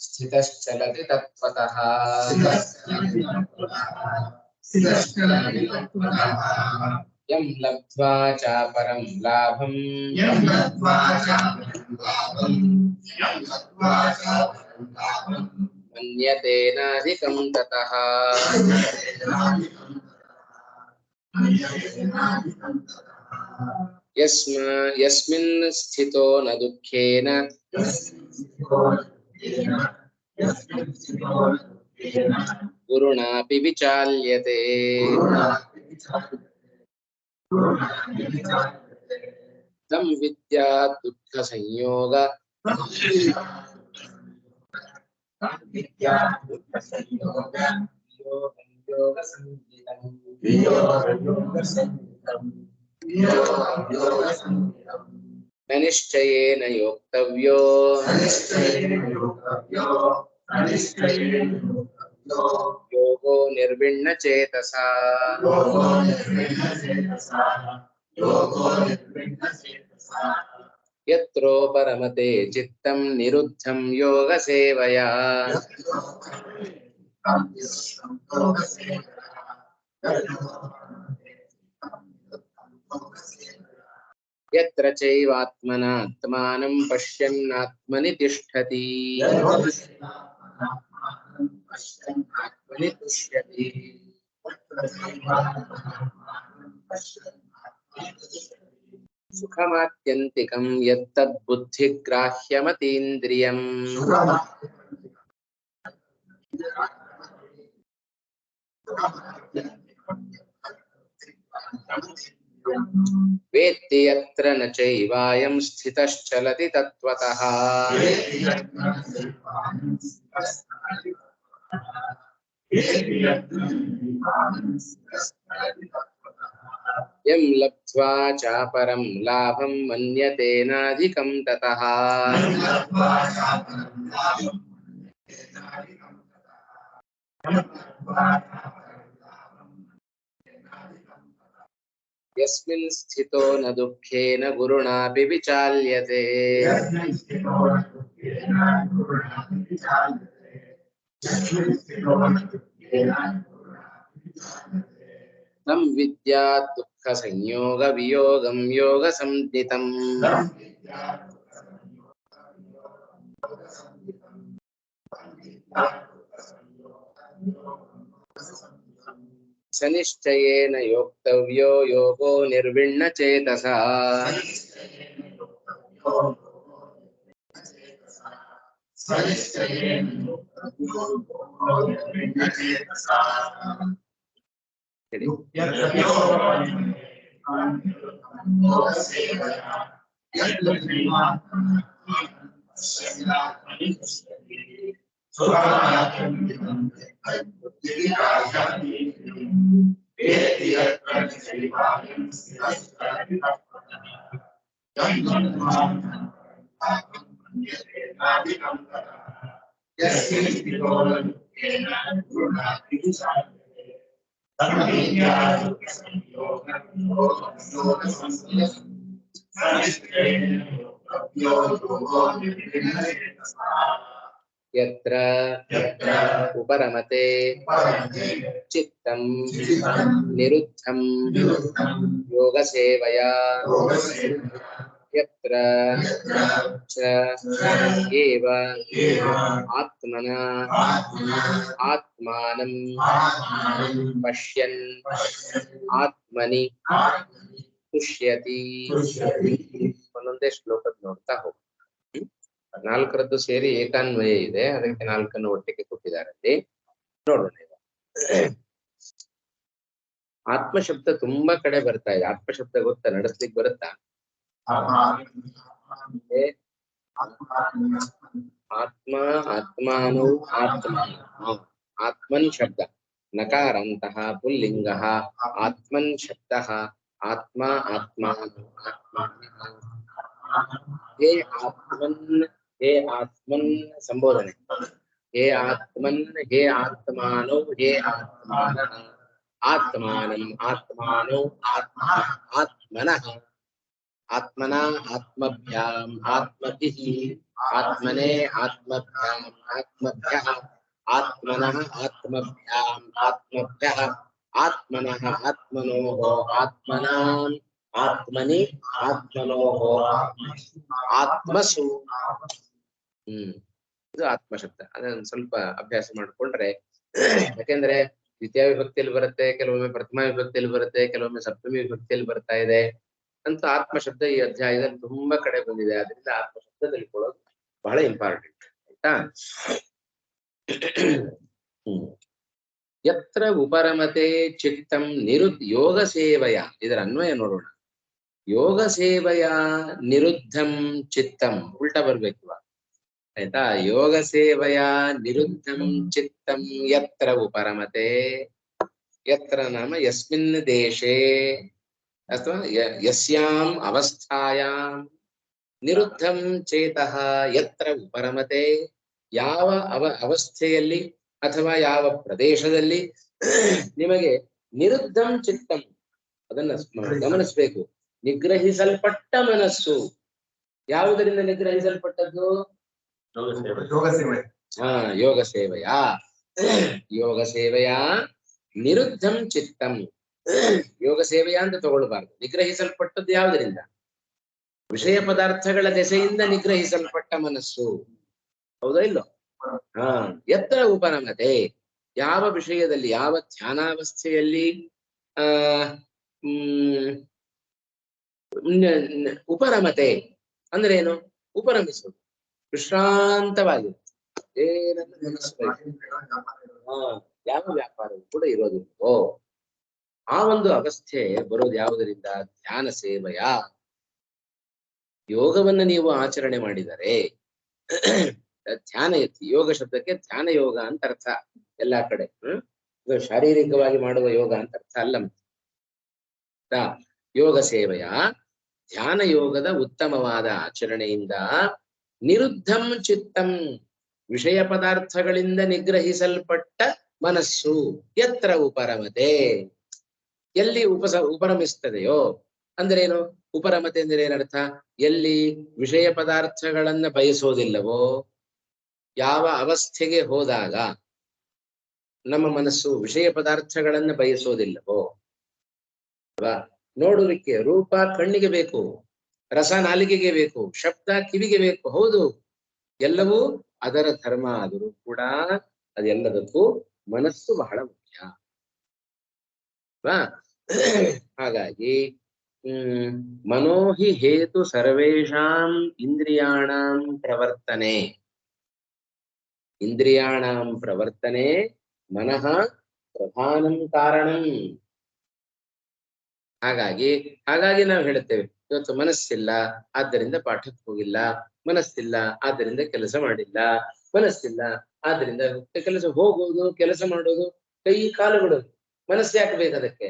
स्थितश्चलति तत्त्वतः यं लब्ध्वा चापरं लाभं मन्यते नाधिकं ततः यस्मिन् स्थितो न दुःखेन गुरुणापि विचाल्यते तं विद्यात् दुःखसंयोग न निश्चयेन योक्तव्यो योगो निर्विण्णचेतसा यत्रो परमते चित्तं निरुद्धं योगसेवया यत्र चैवात्मनात्मानं पश्यन्नात्मनि तिष्ठति सुखमात्यन्तिकं यत्तद्बुद्धिग्राह्यमतीन्द्रियम् वेत्ति यत्र न चैवायं स्थितश्चलति तत्त्वतः यं लब्ध्वा चापरं लाभं मन्यते नाधिकं ततः यस्मिन् स्थितो न दुःखेन गुरुणापि विचाल्यते तं विद्यात् दुःखसंयोगवियोगं योगसंज्ञितम् स निश्चयेन योक्तव्यो योगो निर्विण्णचेतसा यत्र उपरमते चित्तं निरुद्धं योगसेवया यत्र च एव आत्मना आत्मानं पश्यन् आत्मनि ತುಷ್ಯತಿ ಒಂದೊಂದೇ ಶ್ಲೋಕದ ನೋಡ್ತಾ ಹೋಗಿ ನಾಲ್ಕರದ್ದು ಸೇರಿ ಏಕಾನ್ವಯ ಇದೆ, ಅದಕ್ಕೆ ನಾಲ್ಕನ್ನು ಒಟ್ಟಿಗೆ ಕೊಟ್ಟಿದ್ದಾರೆ ಅಲ್ಲಿ ನೋಡೋಣ. ಆತ್ಮಶಬ್ದ ತುಂಬಾ ಕಡೆ ಬರ್ತಾ ಇದೆ. ಆತ್ಮಶಬ್ದ ಗೊತ್ತಾ, ನಡೆಸ್ಲಿಕ್ಕೆ ಬರುತ್ತಾ? ಆತ್ಮ ಆತ್ಮಾನು ಆತ್ಮಾನ ಆತ್ಮನ್ ಶಬ್ದ ನಕಾರಾಂತಹ ಪುಲ್ಲಿಂಗ ಆತ್ಮನ್ ಶಬ್ದ ಆತ್ಮ ಆತ್ಮಾನು ಹೇ ಆತ್ಮನ್ ಹೇ ಆತ್ಮನ್ ಸಂಬೋಧನೆ. ಹೇ ಆತ್ಮನ್ ಹೇ ಆತ್ಮಾನೋ ಹೇ ಆತ್ಮಾನ ಆತ್ಮಾನಂ ಆತ್ಮಾನೋ ಆತ್ಮನಃ ಆತ್ಮನ ಆತ್ಮಭ್ಯಾಂ ಆತ್ಮಭಿಃ ಆತ್ಮನೇ ಆತ್ಮಭ್ಯಾಂ ಆತ್ಮಭ್ಯಃ ಆತ್ಮನಃ ಆತ್ಮಭ್ಯಾಂ ಆತ್ಮಭ್ಯಃ ಆತ್ಮನಃ ಆತ್ಮನೋಃ ಆತ್ಮನಾಂ ಆತ್ಮನಿ ಆತ್ಮನೋಃ ಆತ್ಮಸು. ಇದು ಆತ್ಮ ಶಬ್ದ. ಅದನ್ನ ಸ್ವಲ್ಪ ಅಭ್ಯಾಸ ಮಾಡಿಕೊಂಡ್ರೆ, ಯಾಕೆಂದ್ರೆ ದ್ವಿತೀಯ ವಿಭಕ್ತಿಯಲ್ಲಿ ಬರುತ್ತೆ, ಕೆಲವೊಮ್ಮೆ ಪ್ರಥಮ ವಿಭಕ್ತಿಯಲ್ಲಿ ಬರುತ್ತೆ, ಕೆಲವೊಮ್ಮೆ ಸಪ್ತಮಿ ವಿಭಕ್ತಿಯಲ್ಲಿ ಬರ್ತಾ ಇದೆ ಅಂತ ಆತ್ಮ ಶಬ್ದ ಈ ಅಧ್ಯಾಯದಲ್ಲಿ ತುಂಬಾ ಕಡೆ ಬಂದಿದೆ. ಅದರಿಂದ ಆತ್ಮ ಶಬ್ದ ತಿಳ್ಕೊಳ್ಳೋದು ಬಹಳ ಇಂಪಾರ್ಟೆಂಟ್, ಆಯ್ತಾ. ಯತ್ರ ಉಪರಮತೆ ಚಿತ್ತಂ ಯೋಗ ಸೇವಯ, ಇದರ ಅನ್ವಯ ನೋಡೋಣ. ಯೋಗ ಸೇವಯ ನಿರುದ್ಧಂ ಚಿತ್ತಂ, ಉಲ್ಟಾ ಬರ್ಬೇಕು ಆಯ್ತಾ. ಯೋಗ ಸೇವಯ ನಿರುದ್ಧಂ ಚಿತ್ತಂ ಯತ್ರ ಉಪರಮತೆ, ಯತ್ರ ನಾಮ ಯಸ್ಮಿನ್ ದೇಶೇ ಅಥವಾ ಯಸ್ಯಾಂ ಅವಸ್ಥಾಯಾಂ, ನಿರುದ್ಧಂ ಚೇತಃ ಯತ್ರ ಉಪರಮತೆ, ಯಾವ ಅವಸ್ಥೆಯಲ್ಲಿ ಅಥವಾ ಯಾವ ಪ್ರದೇಶದಲ್ಲಿ ನಿಮಗೆ ನಿರುದ್ಧಂ ಚಿತ್ತಂ, ಅದನ್ನ ಗಮನಿಸಬೇಕು. ನಿಗ್ರಹಿಸಲ್ಪಟ್ಟ ಮನಸ್ಸು, ಯಾವುದರಿಂದ ನಿಗ್ರಹಿಸಲ್ಪಟ್ಟದ್ದು? ಯೋಗ ಸೇವೆಯ. ಯೋಗ ಸೇವೆಯ ನಿರುದ್ಧಂ ಚಿತ್ತಂ, ಯೋಗ ಸೇವೆಯ ಅಂತ ತಗೊಳ್ಬಾರ್ದು. ನಿಗ್ರಹಿಸಲ್ಪಟ್ಟದ್ದು ಯಾವುದರಿಂದ? ವಿಷಯ ಪದಾರ್ಥಗಳ ದೆಸೆಯಿಂದ ನಿಗ್ರಹಿಸಲ್ಪಟ್ಟ ಮನಸ್ಸು, ಹೌದಾ ಇಲ್ಲೋ? ಯತ್ರ ಉಪರಮತೆ, ಯಾವ ವಿಷಯದಲ್ಲಿ, ಯಾವ ಧ್ಯಾನಾವಸ್ಥೆಯಲ್ಲಿ ಉಪರಮತೆ ಅಂದ್ರೆ ಏನು? ಉಪರಮಿಸುವುದು, ವಿಶ್ರಾಂತವಾಗಿರುತ್ತೆ, ಏನನ್ನು ನೆನೆಸಬೇಕು, ಯಾವ ವ್ಯಾಪಾರವೂ ಕೂಡ ಇರೋದಿಲ್ಲವೋ ಆ ಒಂದು ಅವಸ್ಥೆ ಬರೋದು ಯಾವುದರಿಂದ? ಧ್ಯಾನ ಸೇವೆಯ. ಯೋಗವನ್ನು ನೀವು ಆಚರಣೆ ಮಾಡಿದರೆ, ಧ್ಯಾನ ಯೋಗ ಶಬ್ದಕ್ಕೆ ಧ್ಯಾನ ಯೋಗ ಅಂತ ಅರ್ಥ ಎಲ್ಲಾ ಕಡೆ. ಶಾರೀರಿಕವಾಗಿ ಮಾಡುವ ಯೋಗ ಅಂತ ಅರ್ಥ ಅಲ್ಲ. ಯೋಗ ಸೇವೆಯ ಧ್ಯಾನ ಯೋಗದ ಉತ್ತಮವಾದ ಆಚರಣೆಯಿಂದ ನಿರುದ್ಧಂ ಚಿತ್ತಂ, ವಿಷಯ ಪದಾರ್ಥಗಳಿಂದ ನಿಗ್ರಹಿಸಲ್ಪಟ್ಟ ಮನಸ್ಸು, ಯತ್ರ ಉಪರಮತೆ, ಎಲ್ಲಿ ಉಪರಮಿಸ್ತದೆಯೋ ಅಂದ್ರೇನು? ಉಪರಮತೆ ಅಂದ್ರೆ ಏನರ್ಥ? ಎಲ್ಲಿ ವಿಷಯ ಪದಾರ್ಥಗಳನ್ನ ಬಯಸೋದಿಲ್ಲವೋ, ಯಾವ ಅವಸ್ಥೆಗೆ ಹೋದಾಗ ನಮ್ಮ ಮನಸ್ಸು ವಿಷಯ ಪದಾರ್ಥಗಳನ್ನ ಬಯಸೋದಿಲ್ಲವೋ, ನೋಡುವಿಕೆ, ರೂಪ ಕಣ್ಣಿಗೆ ಬೇಕು, ರಸ ನಾಲಿಗೆಗೆ ಬೇಕು, ಶಬ್ದ ಕಿವಿಗೆ ಬೇಕು, ಹೌದು, ಎಲ್ಲವೂ ಅದರ ಧರ್ಮ. ಆದರೂ ಕೂಡ ಅದೆಲ್ಲದಕ್ಕೂ ಮನಸ್ಸು ಬಹಳ ಮುಖ್ಯ. ಹಾಗಾಗಿ ಮನೋಹಿ ಹೇತು ಸರ್ವೇಷಾಂ ಇಂದ್ರಿಯಾಣಾಂ ಪ್ರವರ್ತನೆ, ಇಂದ್ರಿಯಾಣಾಂ ಪ್ರವರ್ತನೆ ಮನಃ ಪ್ರಧಾನಂ ಕಾರಣಂ. ಹಾಗಾಗಿ ನಾವು ಹೇಳುತ್ತೇವೆ, ಇವತ್ತು ಮನಸ್ಸಿಲ್ಲ ಆದ್ದರಿಂದ ಪಾಠಕ್ಕೆ ಹೋಗಿಲ್ಲ, ಮನಸ್ಸಿಲ್ಲ ಆದ್ದರಿಂದ ಕೆಲಸ ಮಾಡಿಲ್ಲ, ಮನಸ್ಸಿಲ್ಲ ಆದ್ದರಿಂದ ಕೆಲಸ ಹೋಗೋದು, ಕೆಲಸ ಮಾಡೋದು, ಕೈ ಕಾಲು ಬಿಡೋದು. ಮನಸ್ಸು ಯಾಕೆ ಬೇಕು ಅದಕ್ಕೆ?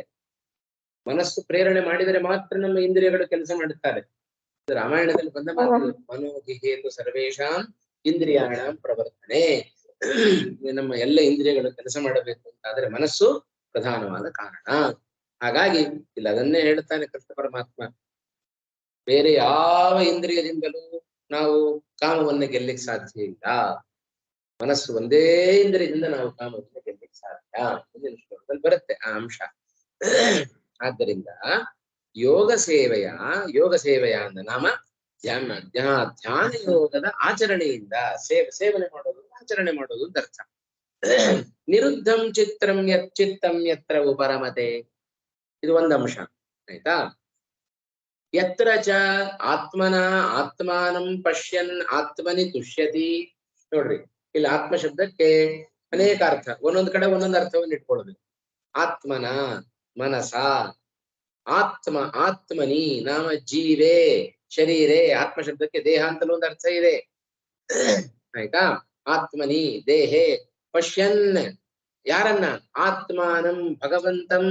ಮನಸ್ಸು ಪ್ರೇರಣೆ ಮಾಡಿದರೆ ಮಾತ್ರ ನಮ್ಮ ಇಂದ್ರಿಯಗಳು ಕೆಲಸ ಮಾಡುತ್ತಾರೆ. ರಾಮಾಯಣದಲ್ಲಿ ಬಂದ ಮಾತು, ಮನೋಹಿ ಹೇತು ಸರ್ವೇಷಾಂ ಇಂದ್ರಿಯಾಣಾಂ ಪ್ರವರ್ತನೆ. ನಮ್ಮ ಎಲ್ಲ ಇಂದ್ರಿಯಗಳು ಕೆಲಸ ಮಾಡಬೇಕು ಅಂತಾದ್ರೆ ಮನಸ್ಸು ಪ್ರಧಾನವಾದ ಕಾರಣ. ಹಾಗಾಗಿ ಇಲ್ಲಿ ಅದನ್ನೇ ಹೇಳ್ತಾನೆ ಕೃಷ್ಣ ಪರಮಾತ್ಮ. ಬೇರೆ ಯಾವ ಇಂದ್ರಿಯದಿಂದಲೂ ನಾವು ಕಾಮವನ್ನು ಗೆಲ್ಲಿಕ್ಕೆ ಸಾಧ್ಯ ಇಲ್ಲ, ಮನಸ್ಸು ಒಂದೇ ಇಂದ್ರಿಯದಿಂದ ನಾವು ಕಾಮವನ್ನು ಗೆಲ್ಲಿಕ್ಕೆ ಸಾಧ್ಯ. ಮುಂದಿನ ಶ್ಲೋಕದಲ್ಲಿ ಬರುತ್ತೆ ಆ ಅಂಶ. ಆದ್ದರಿಂದ ಯೋಗ ಸೇವೆಯ ಅಂದ ನಾಮ ಧ್ಯಾನ ಯೋಗದ ಆಚರಣೆಯಿಂದ ಸೇವನೆ ಮಾಡೋದು, ಆಚರಣೆ ಮಾಡೋದು ಅಂತ ಅರ್ಥ. ನಿರುದ್ಧಂ ಚಿತ್ತಂ ಯತ್ರ ಉಪರಮತೆ, ಇದು ಒಂದು ಅಂಶ ಆಯ್ತಾ. ಯತ್ರ ಚ ಆತ್ಮನ ಆತ್ಮಾನಂ ಪಶ್ಯನ್ ಆತ್ಮನಿ ತುಷ್ಯತಿ. ನೋಡ್ರಿ, ಇಲ್ಲಿ ಆತ್ಮ ಶಬ್ದಕ್ಕೆ ಅನೇಕ ಅರ್ಥ, ಒಂದೊಂದ್ ಕಡೆ ಒಂದೊಂದು ಅರ್ಥವನ್ನು ಇಟ್ಕೊಳ್ಬೇಕು. ಆತ್ಮನ ಮನಸ, ಆತ್ಮನಿ ನಾಮ ಜೀವೇ ಶರೀರೇ. ಆತ್ಮ ಶಬ್ದಕ್ಕೆ ದೇಹ ಅಂತಲೂ ಒಂದು ಅರ್ಥ ಇದೆ ಆಯ್ತಾ. ಆತ್ಮನಿ ದೇಹೇ, ಪಶ್ಯನ್ ಯಾರನ್ನ? ಆತ್ಮಾನಂ ಭಗವಂತಂ.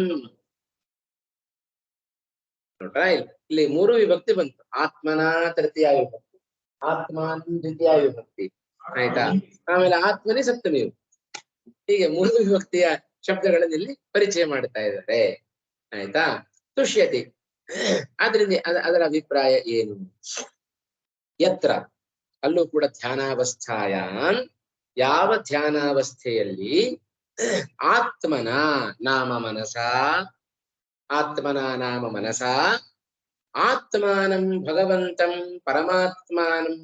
ನೋಡ್ರಾ, ಇಲ್ಲಿ ಮೂರು ವಿಭಕ್ತಿ ಬಂತು. ಆತ್ಮನ ತೃತೀಯ ವಿಭಕ್ತಿ, ಆತ್ಮಾನ್ ದ್ವಿತೀಯ ವಿಭಕ್ತಿ ಆಯ್ತಾ. ಆಮೇಲೆ ಆತ್ಮನಿ ಸಪ್ತಮಿ. ಹೀಗೆ ಮೂರು ವಿಭಕ್ತಿಯ ಶಬ್ದಗಳಲ್ಲಿ ಇಲ್ಲಿ ಪರಿಚಯ ಮಾಡ್ತಾ ಇದ್ದಾರೆ ಆಯ್ತಾ. ತುಷ್ಯತಿ ಆದ್ರಿಂದ ಅದರ ಅಭಿಪ್ರಾಯ ಏನು? ಯತ್ರ ಅಲ್ಲೂ ಕೂಡ ಧ್ಯಾನಾವಸ್ಥಾಯಾನ್, ಯಾವ ಧ್ಯಾನಾವಸ್ಥೆಯಲ್ಲಿ ಆತ್ಮನ ನಾಮ ಮನಸ, ಆತ್ಮನ ನಾಮ ಮನಸ ಆತ್ಮಾನಂ ಭಗವಂತಂ ಪರಮಾತ್ಮಾನಂ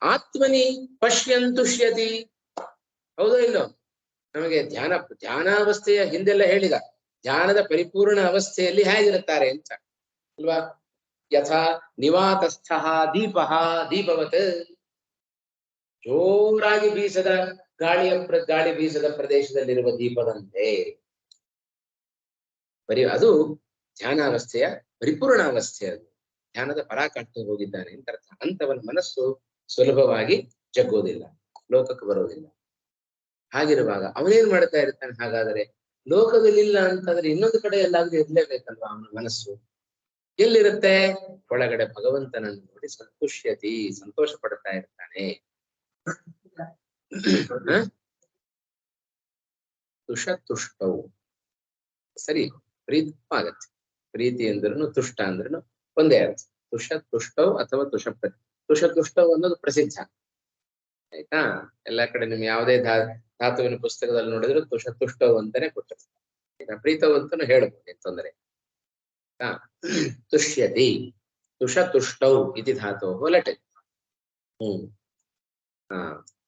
ಆತ್ಮನಿ ಪಶ್ಯನ್ ತುಷ್ಯತಿ. ಹೌದೋ ಇಲ್ಲೋ? ನಮಗೆ ಧ್ಯಾನಾವಸ್ಥೆಯ ಹಿಂದೆಲ್ಲ ಹೇಳಿದ ಧ್ಯಾನದ ಪರಿಪೂರ್ಣ ಅವಸ್ಥೆಯಲ್ಲಿ ಹೇಗಿರುತ್ತಾರೆ ಅಂತ ಅಲ್ವಾ? ಯಥಾ ನಿವಾತಸ್ಥ ದೀಪಃ ದೀಪವತ್, ಜೋರಾಗಿ ಬೀಸದ ಗಾಳಿ ಬೀಸದ ಪ್ರದೇಶದಲ್ಲಿರುವ ದೀಪದಂತೆ. ಅದು ಧ್ಯಾನಾವಸ್ಥೆಯ ಪರಿಪೂರ್ಣ ಅವಸ್ಥೆ. ಅದು ಧ್ಯಾನದ ಪರಾಕಾಷ್ಠೆ ಹೋಗಿದ್ದಾನೆ ಅಂತ ಅರ್ಥ. ಅಂತವನ ಮನಸ್ಸು ಸುಲಭವಾಗಿ ಜಗ್ಗೋದಿಲ್ಲ, ಲೋಕಕ್ಕೆ ಬರೋದಿಲ್ಲ. ಹಾಗಿರುವಾಗ ಅವನೇನ್ ಮಾಡ್ತಾ ಇರ್ತಾನೆ? ಹಾಗಾದರೆ ಲೋಕದಲ್ಲಿಲ್ಲ ಅಂತಂದ್ರೆ ಇನ್ನೊಂದು ಕಡೆ ಎಲ್ಲಾದ್ರೂ ಇರ್ಲೇಬೇಕಲ್ವಾ ಅವನ ಮನಸ್ಸು? ಎಲ್ಲಿರುತ್ತೆ? ಒಳಗಡೆ ಭಗವಂತನನ್ನು ನೋಡಿ ಸಂತುಷ್ಯತಿ, ಸಂತೋಷ ಪಡ್ತಾ ಇರ್ತಾನೆ. ತುಷ್ಟವು ಸರಿ, ಪ್ರೀತಿ ಆಗತ್ತೆ. ಪ್ರೀತಿ ಅಂದ್ರೂ ತುಷ್ಟ ಅಂದ್ರೂ ಒಂದೇ ಅರ್ಥ. ತುಷ್ಟವ್ ಅಥವಾ ತುಷ್ಟವ್ ಅನ್ನೋದು ಪ್ರಸಿದ್ಧ ಆಯ್ತಾ. ಎಲ್ಲಾ ಕಡೆ ನಿಮ್ಗೆ ಯಾವುದೇ ಧಾತುವಿನ ಪುಸ್ತಕದಲ್ಲಿ ನೋಡಿದ್ರು ತುಷ್ಟವ್ ಅಂತಾನೆ ಕೊಟ್ಟಿರ್ತಾರೆ. ಪ್ರೀತವ್ ಅಂತಾನು ಹೇಳ್ಬೋದು, ಏನ್ ತೊಂದರೆ. ತುಷ್ಯತಿ ತುಷ್ಟೌ ಇತಿ ಧಾತು ಲಟೆ.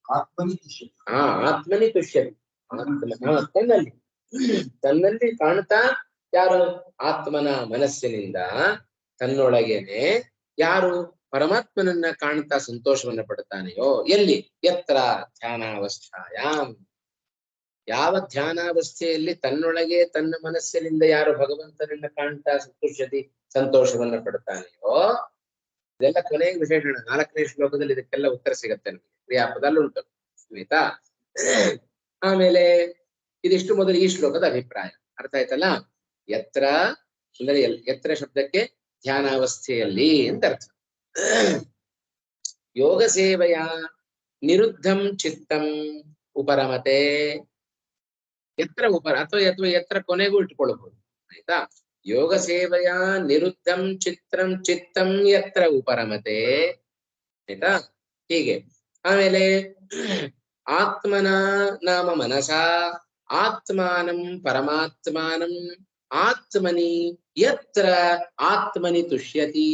ಆತ್ಮನಿ ತುಷ್ಯತಿ. ತನ್ನಲ್ಲಿ ಕಾಣ್ತಾ ಯಾರು? ಆತ್ಮನ ಮನಸ್ಸಿನಿಂದ ತನ್ನೊಳಗೇನೆ ಯಾರು ಪರಮಾತ್ಮನನ್ನ ಕಾಣ್ತಾ ಸಂತೋಷವನ್ನ ಪಡ್ತಾನೆಯೋ. ಎಲ್ಲಿ? ಯತ್ರ ಧ್ಯಾನಾವಸ್ಥಾಯಾಮ್, ಯಾವ ಧ್ಯಾನಾವಸ್ಥೆಯಲ್ಲಿ ತನ್ನೊಳಗೆ ತನ್ನ ಮನಸ್ಸಿನಿಂದ ಯಾರು ಭಗವಂತನನ್ನ ಕಾಣ್ತಾ ಸಂತೋಷವನ್ನ ಪಡ್ತಾನೆಯೋ. ಇದೆಲ್ಲ ಕೊನೆಯ ವಿಶೇಷಣ. 4ನೇ ಶ್ಲೋಕದಲ್ಲಿ ಇದಕ್ಕೆಲ್ಲ ಉತ್ತರ ಸಿಗತ್ತೆ ನಮಗೆ, ಕ್ರಿಯಾಪದಲ್ಲಿ ಉಂಟು ಆಯ್ತಾ. ಆಮೇಲೆ ಇದಿಷ್ಟು ಮೊದಲು ಈ ಶ್ಲೋಕದ ಅಭಿಪ್ರಾಯ ಅರ್ಥ ಆಯ್ತಲ್ಲ. ಯತ್ರ ಅಂದರೆ ಯತ್ರ ಶಬ್ದಕ್ಕೆ ಧ್ಯಾನಾವಸ್ಥೆಯಲ್ಲಿ ಅಂತ ಅರ್ಥ. ಯೋಗ ಸೇವೆಯ ನಿರುದ್ಧಂ ಚಿತ್ತಂ ಉಪರಮತೆ. ಎತ್ರ ಅಥವಾ ಎತ್ರ ಕೊನೆಗೂ ಇಟ್ಕೊಳ್ಬಹುದು ಆಯ್ತಾ. ಯೋಗ ಸೇವೆಯ ನಿರುದ್ಧಂ ಚಿತ್ತಂ ಎತ್ರ ಉಪರಮತೆ ಆಯ್ತಾ. ಹೀಗೆ ಆಮೇಲೆ ಆತ್ಮನ ನಾಮ ಮನಸ ಆತ್ಮಾನಂ ಪರಮಾತ್ಮಾನಂ ಆತ್ಮನಿ ಯತ್ರ ಆತ್ಮನಿ ತುಷ್ಯತಿ.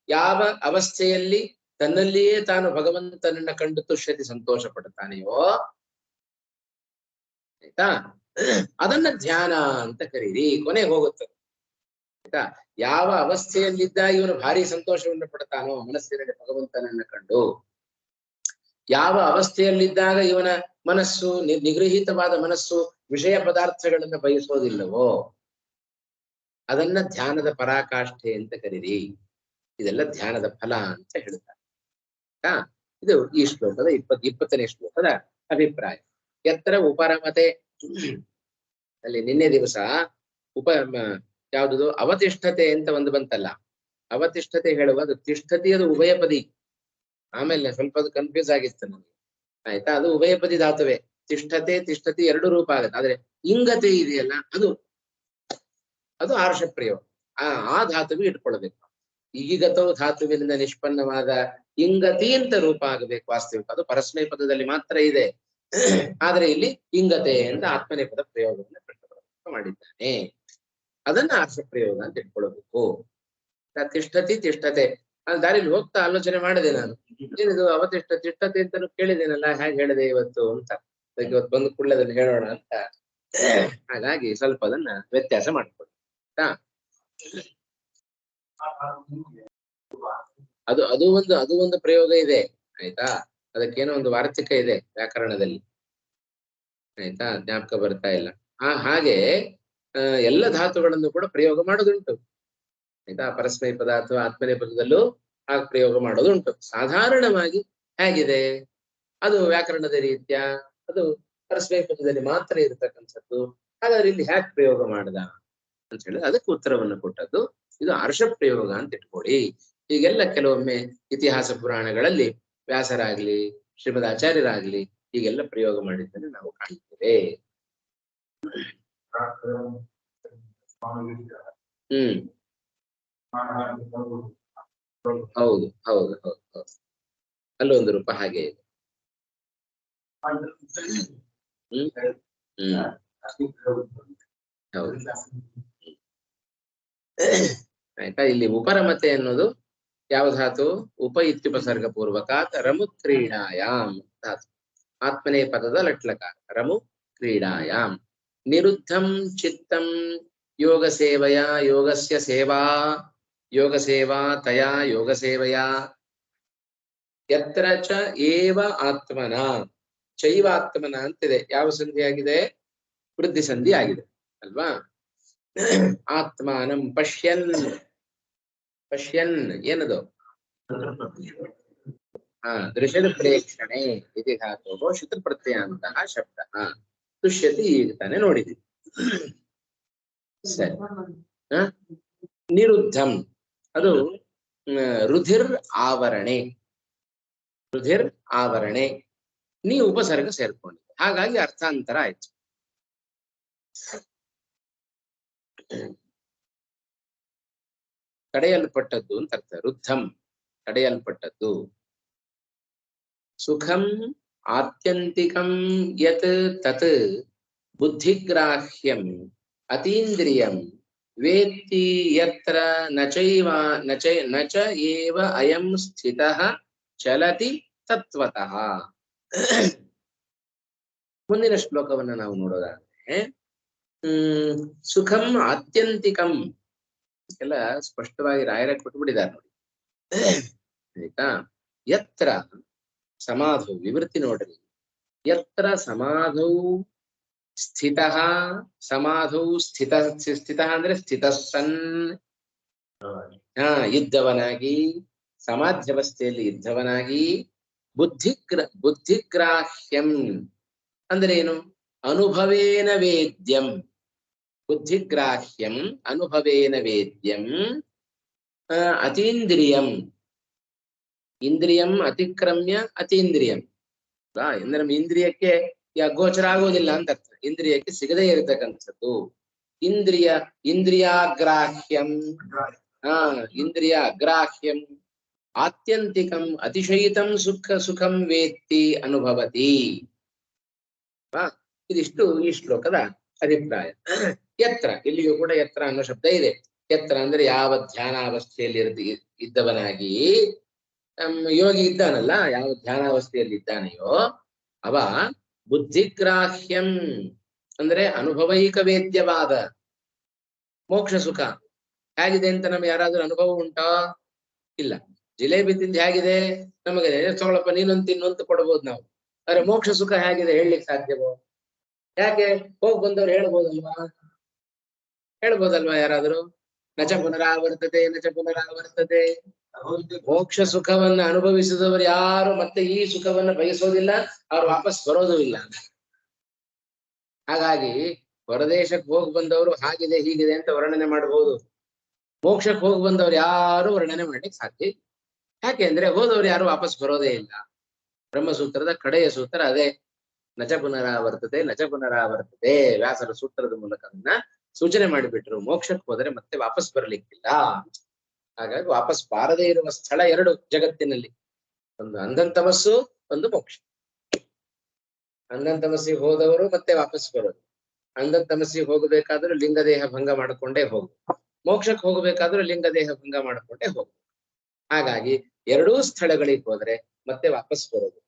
ಯಾವ ಅವಸ್ಥೆಯಲ್ಲಿ ತನ್ನಲ್ಲಿಯೇ ತಾನು ಭಗವಂತನನ್ನ ಕಂಡು ತುಷ್ಯತಿ ಸಂತೋಷ ಪಡ್ತಾನೆಯೋ ಆಯ್ತಾ, ಅದನ್ನ ಧ್ಯಾನ ಅಂತ ಕರೀರಿ. ಕೊನೆಗೆ ಹೋಗುತ್ತದೆ ಆಯ್ತಾ. ಯಾವ ಅವಸ್ಥೆಯಲ್ಲಿದ್ದ ಇವನು ಭಾರಿ ಸಂತೋಷವನ್ನು ಪಡ್ತಾನೋ ಮನಸ್ಸಿನಲ್ಲಿ ಭಗವಂತನನ್ನ ಕಂಡು, ಯಾವ ಅವಸ್ಥೆಯಲ್ಲಿದ್ದಾಗ ಇವನ ಮನಸ್ಸು ನಿಗೃಹೀತವಾದ ಮನಸ್ಸು ವಿಷಯ ಪದಾರ್ಥಗಳನ್ನ ಬಯಸೋದಿಲ್ಲವೋ ಅದನ್ನ ಧ್ಯಾನದ ಪರಾಕಾಷ್ಠೆ ಅಂತ ಕರೀರಿ. ಇದೆಲ್ಲ ಧ್ಯಾನದ ಫಲ ಅಂತ ಹೇಳ್ತಾರೆ. ಇದು ಈ ಶ್ಲೋಕದ 20ನೇ ಶ್ಲೋಕದ ಅಭಿಪ್ರಾಯ. ಎತ್ತರ ಉಪರಮತೆ ಅಲ್ಲಿ ನಿನ್ನೆ ದಿವಸ ಯಾವ್ದು ಅವತಿಷ್ಠತೆ ಅಂತ ಒಂದು ಬಂತಲ್ಲ. ಅವತಿಷ್ಠತೆ ಹೇಳುವಾಗ ತಿಷ್ಠತಿ ಅದು ಉಭಯಪದಿ. ಆಮೇಲೆ ಸ್ವಲ್ಪ ಅದು ಕನ್ಫ್ಯೂಸ್ ಆಗಿತ್ತು ನನಗೆ ಆಯ್ತಾ. ಅದು ಉಭಯಪದಿ ಧಾತುವೆ. ತಿಷ್ಠತಿ 2 ರೂಪ ಆಗತ್ತೆ. ಆದ್ರೆ ಇಂಗತೆ ಇದೆಯಲ್ಲ ಅದು ಆರ್ಷ ಪ್ರಯೋಗ. ಆ ಧಾತುವಿಗೆ ಇಟ್ಕೊಳ್ಬೇಕು. ಈಗತವು ಧಾತುವಿನಿಂದ ನಿಷ್ಪನ್ನವಾದ ಇಂಗತಿ ಅಂತ ರೂಪ ಆಗಬೇಕು ವಾಸ್ತವಿಕ. ಅದು ಪರಸ್ಮೈ ಪದದಲ್ಲಿ ಮಾತ್ರ ಇದೆ. ಆದ್ರೆ ಇಲ್ಲಿ ಇಂಗತೆ ಅಂತ ಆತ್ಮನೇ ಪದ ಪ್ರಯೋಗವನ್ನು ಮಾಡಿದ್ದಾನೆ. ಅದನ್ನ ಆರ್ಷ ಪ್ರಯೋಗ ಅಂತ ಇಟ್ಕೊಳ್ಬೇಕು. ತಿಷ್ಠತೆ ದಾರಿಲಿ ಹೋಗ್ತಾ ಆಲೋಚನೆ ಮಾಡಿದೆ ನಾನು, ಏನಿದು ತಿಷ್ಠತೆ ಅಂತಾನು ಕೇಳಿದೇನಲ್ಲ, ಹೇಗೆ ಹೇಳಿದೆ ಇವತ್ತು ಅಂತ. ಇವತ್ತು ಬಂದು ಕೂಡಲೇ ಅದನ್ನ ಹೇಳೋಣ ಅಂತ. ಹಾಗಾಗಿ ಸ್ವಲ್ಪ ಅದನ್ನ ವ್ಯತ್ಯಾಸ ಮಾಡ್ಕೊಳ್ಳಿ. ಅದು ಒಂದು ಪ್ರಯೋಗ ಇದೆ ಆಯ್ತಾ. ಅದಕ್ಕೇನೋ ಒಂದು ವಾರ್ತಿಕ ಇದೆ ವ್ಯಾಕರಣದಲ್ಲಿ ಆಯ್ತಾ, ಜ್ಞಾಪಕ ಬರ್ತಾ ಇಲ್ಲ. ಹಾಗೆ ಎಲ್ಲ ಧಾತುಗಳನ್ನು ಕೂಡ ಪ್ರಯೋಗ ಮಾಡೋದುಂಟು ಆಯ್ತಾ. ಪರಸ್ಮೈ ಪದ ಅಥವಾ ಆತ್ಮನೇ ಪದದಲ್ಲೂ ಹಾಗೆ ಪ್ರಯೋಗ ಮಾಡೋದುಂಟು. ಸಾಧಾರಣವಾಗಿ ಹೇಗಿದೆ ಅದು ವ್ಯಾಕರಣದ ರೀತ್ಯ ಅದು ಪರಸ್ಮೈ ಪದದಲ್ಲಿ ಮಾತ್ರ ಇರತಕ್ಕಂಥದ್ದು. ಹಾಗಾದ್ರೆ ಇಲ್ಲಿ ಹ್ಯಾಕ್ ಪ್ರಯೋಗ ಮಾಡ್ದ ಅಂತ ಹೇಳಿ ಅದಕ್ಕೆ ಉತ್ತರವನ್ನು ಕೊಟ್ಟದ್ದು. ಇದು ಆರ್ಷ ಪ್ರಯೋಗ ಅಂತ ಇಟ್ಕೊಳ್ಳಿ. ಹೀಗೆಲ್ಲ ಕೆಲವೊಮ್ಮೆ ಇತಿಹಾಸ ಪುರಾಣಗಳಲ್ಲಿ ವ್ಯಾಸರಾಗ್ಲಿ ಶ್ರೀಮದ್ ಆಚಾರ್ಯರಾಗ್ಲಿ ಹೀಗೆಲ್ಲ ಪ್ರಯೋಗ ಮಾಡಿದ್ದನ್ನು ನಾವು ಕಾಣ್ತೇವೆ. ಹ್ಮ್ ಹೌದು ಹೌದು ಹೌದು ಹೌದು ಅಲ್ಲೊಂದು ರೂಪ ಹಾಗೆ ಇದೆ. ಹ್ಮ್ ಹೌದು ಆಯ್ತಾ. ಇಲ್ಲಿ ಉಪರಮತೆ ಅನ್ನೋದು ಯಾವ ಧಾತು? ಉಪ ಇತ್ಯುಪಸರ್ಗ ಪೂರ್ವಕಾತ್ ರಮು ಕ್ರೀಡಾಯಾಮ್ ಧಾತು. ಆತ್ಮನೇ ಪದದ ಲಟ್ಲಕಾರ ರಮು ಕ್ರೀಡಾಯಾಮ್. ನಿರುದ್ಧಂ ಚಿತ್ತಂ ಯೋಗ ಸೇವಯ ಯೋಗಸ್ಯ ಸೇವಾ ಯೋಗ ಸೇವಾ ತಯಾ ಯೋಗ ಸೇವಯಾ ಯತ್ರ ಚ ಏವ ಆತ್ಮನ ಚೈವಾತ್ಮನ ಅಂತಿದೆ. ಯಾವ ಸಂಧಿ ಆಗಿದೆ? ವೃದ್ಧಿ ಸಂಧಿ ಆಗಿದೆ ಅಲ್ವಾ? ಆತ್ಮಾನಂ ಪಶ್ಯನ್ ಪಶ್ಯನ್ ಏನದು? ದೃಶ್ಯದ ಪ್ರೇಕ್ಷಣೆ ಇತಿ ಧಾತೋಃ ಶುತೃ ಪ್ರತ್ಯಯಾಂತಃ ಶಬ್ದಃ ದೃಶ್ಯತಿ ಈಗ ತಾನೆ ನೋಡಿದ್ವಿ. ಸರಿ. ನಿರುದ್ಧಂ ಅದು ರುಧಿರ್ ಆವರಣೆ. ರುಧಿರ್ ಆವರಣೆ ನೀ ಉಪಸರ್ಗ ಸೇರ್ಕೊಂಡಿದೆ, ಹಾಗಾಗಿ ಅರ್ಥಾಂತರ ಆಯ್ತು. ತಡೆಯಲ್ಪಟ್ಟದ್ದು ಅಂತ ಅರ್ಥ. ರುದ್ಧಂ ತಡೆಯಲ್ಪಟ್ಟದ್ದು. ಸುಖಂ ಆತ್ಯಂತಿಕಂ ಯತ್ ತತ್ ಬುದ್ಧಿಗ್ರಾಹ್ಯಂ ಅತೀಂದ್ರಿಯಂ ವೇತ್ತಿ ಯತ್ರ ನ ಚ ಏವ ಅಯಂ ಸ್ಥಿತಃ ಚಲತಿ ತತ್ವತಃ. ಮುಂದಿನ ಶ್ಲೋಕವನ್ನು ನಾವು ನೋಡೋದಾದ್ರೆ ಸುಖಂ ಆತ್ಯಂತಿಕಂ ಎಲ್ಲ ಸ್ಪಷ್ಟವಾಗಿ ರಾಯರ ಕೊಟ್ಬಿಟ್ಟಿದ್ದಾರೆ ನೋಡಿ. ಆಯ್ತಾ? ಯತ್ರ ಸಮಾಧೌ ವಿವೃತ್ತಿ ನೋಡ್ರಿ. ಯತ್ರ ಸಮಾಧೌ ಸ್ಥಿತಃ ಸಮಾಧೌ ಸ್ಥಿತ ಅಂದ್ರೆ ಸ್ಥಿತಸ್ಸನ್ ಇದ್ದವನಾಗಿ, ಸಮಾಧ್ಯವಸ್ಥೆಯಲ್ಲಿ ಇದ್ದವನಾಗಿ, ಬುದ್ಧಿಗ್ರಾಹ್ಯಂ ಅಂದ್ರೆ ಏನು? ಅನುಭವೇನ ವೇದ್ಯಂ. ಬುದ್ಧಿಗ್ರಾಹ್ಯಂ ಅನುಭವೇನ ವೇದ್ಯಂ ಅತೀಂದ್ರಿಯಂ. ಇಂದ್ರಿಯಂ ಅತಿಕ್ರಮ್ಯ ಅತೀಂದ್ರಿಯಂ ಅಂದ್ರೆ ನಮ್ಮ ಇಂದ್ರಿಯಕ್ಕೆ ಗೋಚರ ಆಗೋದಿಲ್ಲ ಅಂತ ಅರ್ಥ. ಇಂದ್ರಿಯಕ್ಕೆ ಸಿಗದೇ ಇರತಕ್ಕಂಥದ್ದು ಇಂದ್ರಿಯಾಗ್ರಾಹ್ಯಂ. ಇಂದ್ರಿಯ ಅಗ್ರಾಹ್ಯಂ ಆತ್ಯಂತಿಕಂ ಅತಿಶಯಿತಂ ಸುಖಂ ವೇತ್ತಿ ಅನುಭವತಿ. ಇದಿಷ್ಟು ಈ ಶ್ಲೋಕದ ಅಭಿಪ್ರಾಯ. ಯತ್ರ ಇಲ್ಲಿಯೂ ಕೂಡ ಯತ್ರ ಅನ್ನೋ ಶಬ್ದ ಇದೆ. ಯತ್ರ ಅಂದ್ರೆ ಯಾವ ಧ್ಯಾನಾವಸ್ಥೆಯಲ್ಲಿ ಇದ್ದವನಾಗಿ, ಯೋಗಿ ಇದ್ದಾನಲ್ಲ, ಯಾವ ಧ್ಯಾನಾವಸ್ಥೆಯಲ್ಲಿ ಇದ್ದಾನೆಯೋ ಅವ ಬುದ್ಧಿಗ್ರಾಹ್ಯಂ ಅಂದ್ರೆ ಅನುಭವೈಕ ವೇದ್ಯವಾದ ಮೋಕ್ಷ ಸುಖ ಹೇಗಿದೆ ಅಂತ ನಮ್ಗೆ ಯಾರಾದ್ರೂ ಅನುಭವ ಉಂಟೋ? ಇಲ್ಲ. ಜಿಲೇಬಿ ತಿಂದು ಹೇಗಿದೆ ನಮಗೆ ತಗೊಳಪ್ಪ ನೀನೊಂದು ತಿನ್ನೊಂದು ಕೊಡ್ಬೋದು ನಾವು. ಆದ್ರೆ ಮೋಕ್ಷ ಸುಖ ಹೇಗಿದೆ ಹೇಳಲಿಕ್ಕೆ ಸಾಧ್ಯವೋ? ಯಾಕೆ? ಹೋಗಿ ಬಂದವ್ರು ಹೇಳ್ಬೋದಲ್ವಾ ಯಾರಾದ್ರೂ? ನಚ ಪುನರಾವರ್ತತೆ ನಚ ಪುನರಾವರ್ತತೆ. ಮೋಕ್ಷ ಸುಖವನ್ನ ಅನುಭವಿಸಿದವರು ಯಾರು ಮತ್ತೆ ಈ ಸುಖವನ್ನ ಬಯಸೋದಿಲ್ಲ, ಅವ್ರು ವಾಪಸ್ ಬರೋದು ಇಲ್ಲ. ಹಾಗಾಗಿ ಹೊರದೇಶಕ್ಕೆ ಹೋಗಿ ಬಂದವರು ಹಾಗಿದೆ ಹೀಗಿದೆ ಅಂತ ವರ್ಣನೆ ಮಾಡಬಹುದು. ಮೋಕ್ಷಕ್ಕೆ ಹೋಗಿ ಬಂದವ್ರು ಯಾರು ವರ್ಣನೆ ಮಾಡ್ಲಿಕ್ಕೆ ಸಾಧ್ಯ ಇಲ್ಲ. ಯಾಕೆ ಅಂದ್ರೆ ಹೋದವ್ರು ಯಾರು ವಾಪಸ್ ಬರೋದೇ ಇಲ್ಲ. ಬ್ರಹ್ಮಸೂತ್ರದ ಕಡೆಯ ಸೂತ್ರ ಅದೇ, ನಚ ಪುನರಾವರ್ತತೆ ನಚ ಪುನರಾವರ್ತತೆ. ವ್ಯಾಸರ ಸೂತ್ರದ ಮೂಲಕ ಅದನ್ನ ಸೂಚನೆ ಮಾಡಿಬಿಟ್ರು. ಮೋಕ್ಷಕ್ಕೆ ಹೋದರೆ ಮತ್ತೆ ವಾಪಸ್ ಬರ್ಲಿಕ್ಕಿಲ್ಲ. ಹಾಗಾಗಿ ವಾಪಸ್ ಬಾರದೇ ಇರುವ ಸ್ಥಳ ಎರಡು ಜಗತ್ತಿನಲ್ಲಿ, ಒಂದು ಅಂಧನ್ ತಮಸ್ಸು, ಒಂದು ಮೋಕ್ಷ. ಅಂಧನ್ ತಮಸ್ಸಿಗೆ ಹೋದವರು ಮತ್ತೆ ವಾಪಸ್ ಬರೋದು. ಅಂಧನ್ ತಮಸ್ಸಿಗೆ ಹೋಗಬೇಕಾದ್ರೂ ಲಿಂಗದೇಹ ಭಂಗ ಮಾಡಿಕೊಂಡೇ ಹೋಗು, ಮೋಕ್ಷಕ್ಕೆ ಹೋಗಬೇಕಾದ್ರೂ ಲಿಂಗದೇಹ ಭಂಗ ಮಾಡಿಕೊಂಡೇ ಹೋಗು. ಹಾಗಾಗಿ ಎರಡೂ ಸ್ಥಳಗಳಿಗೆ ಹೋದ್ರೆ ಮತ್ತೆ ವಾಪಸ್ ಬರೋದು.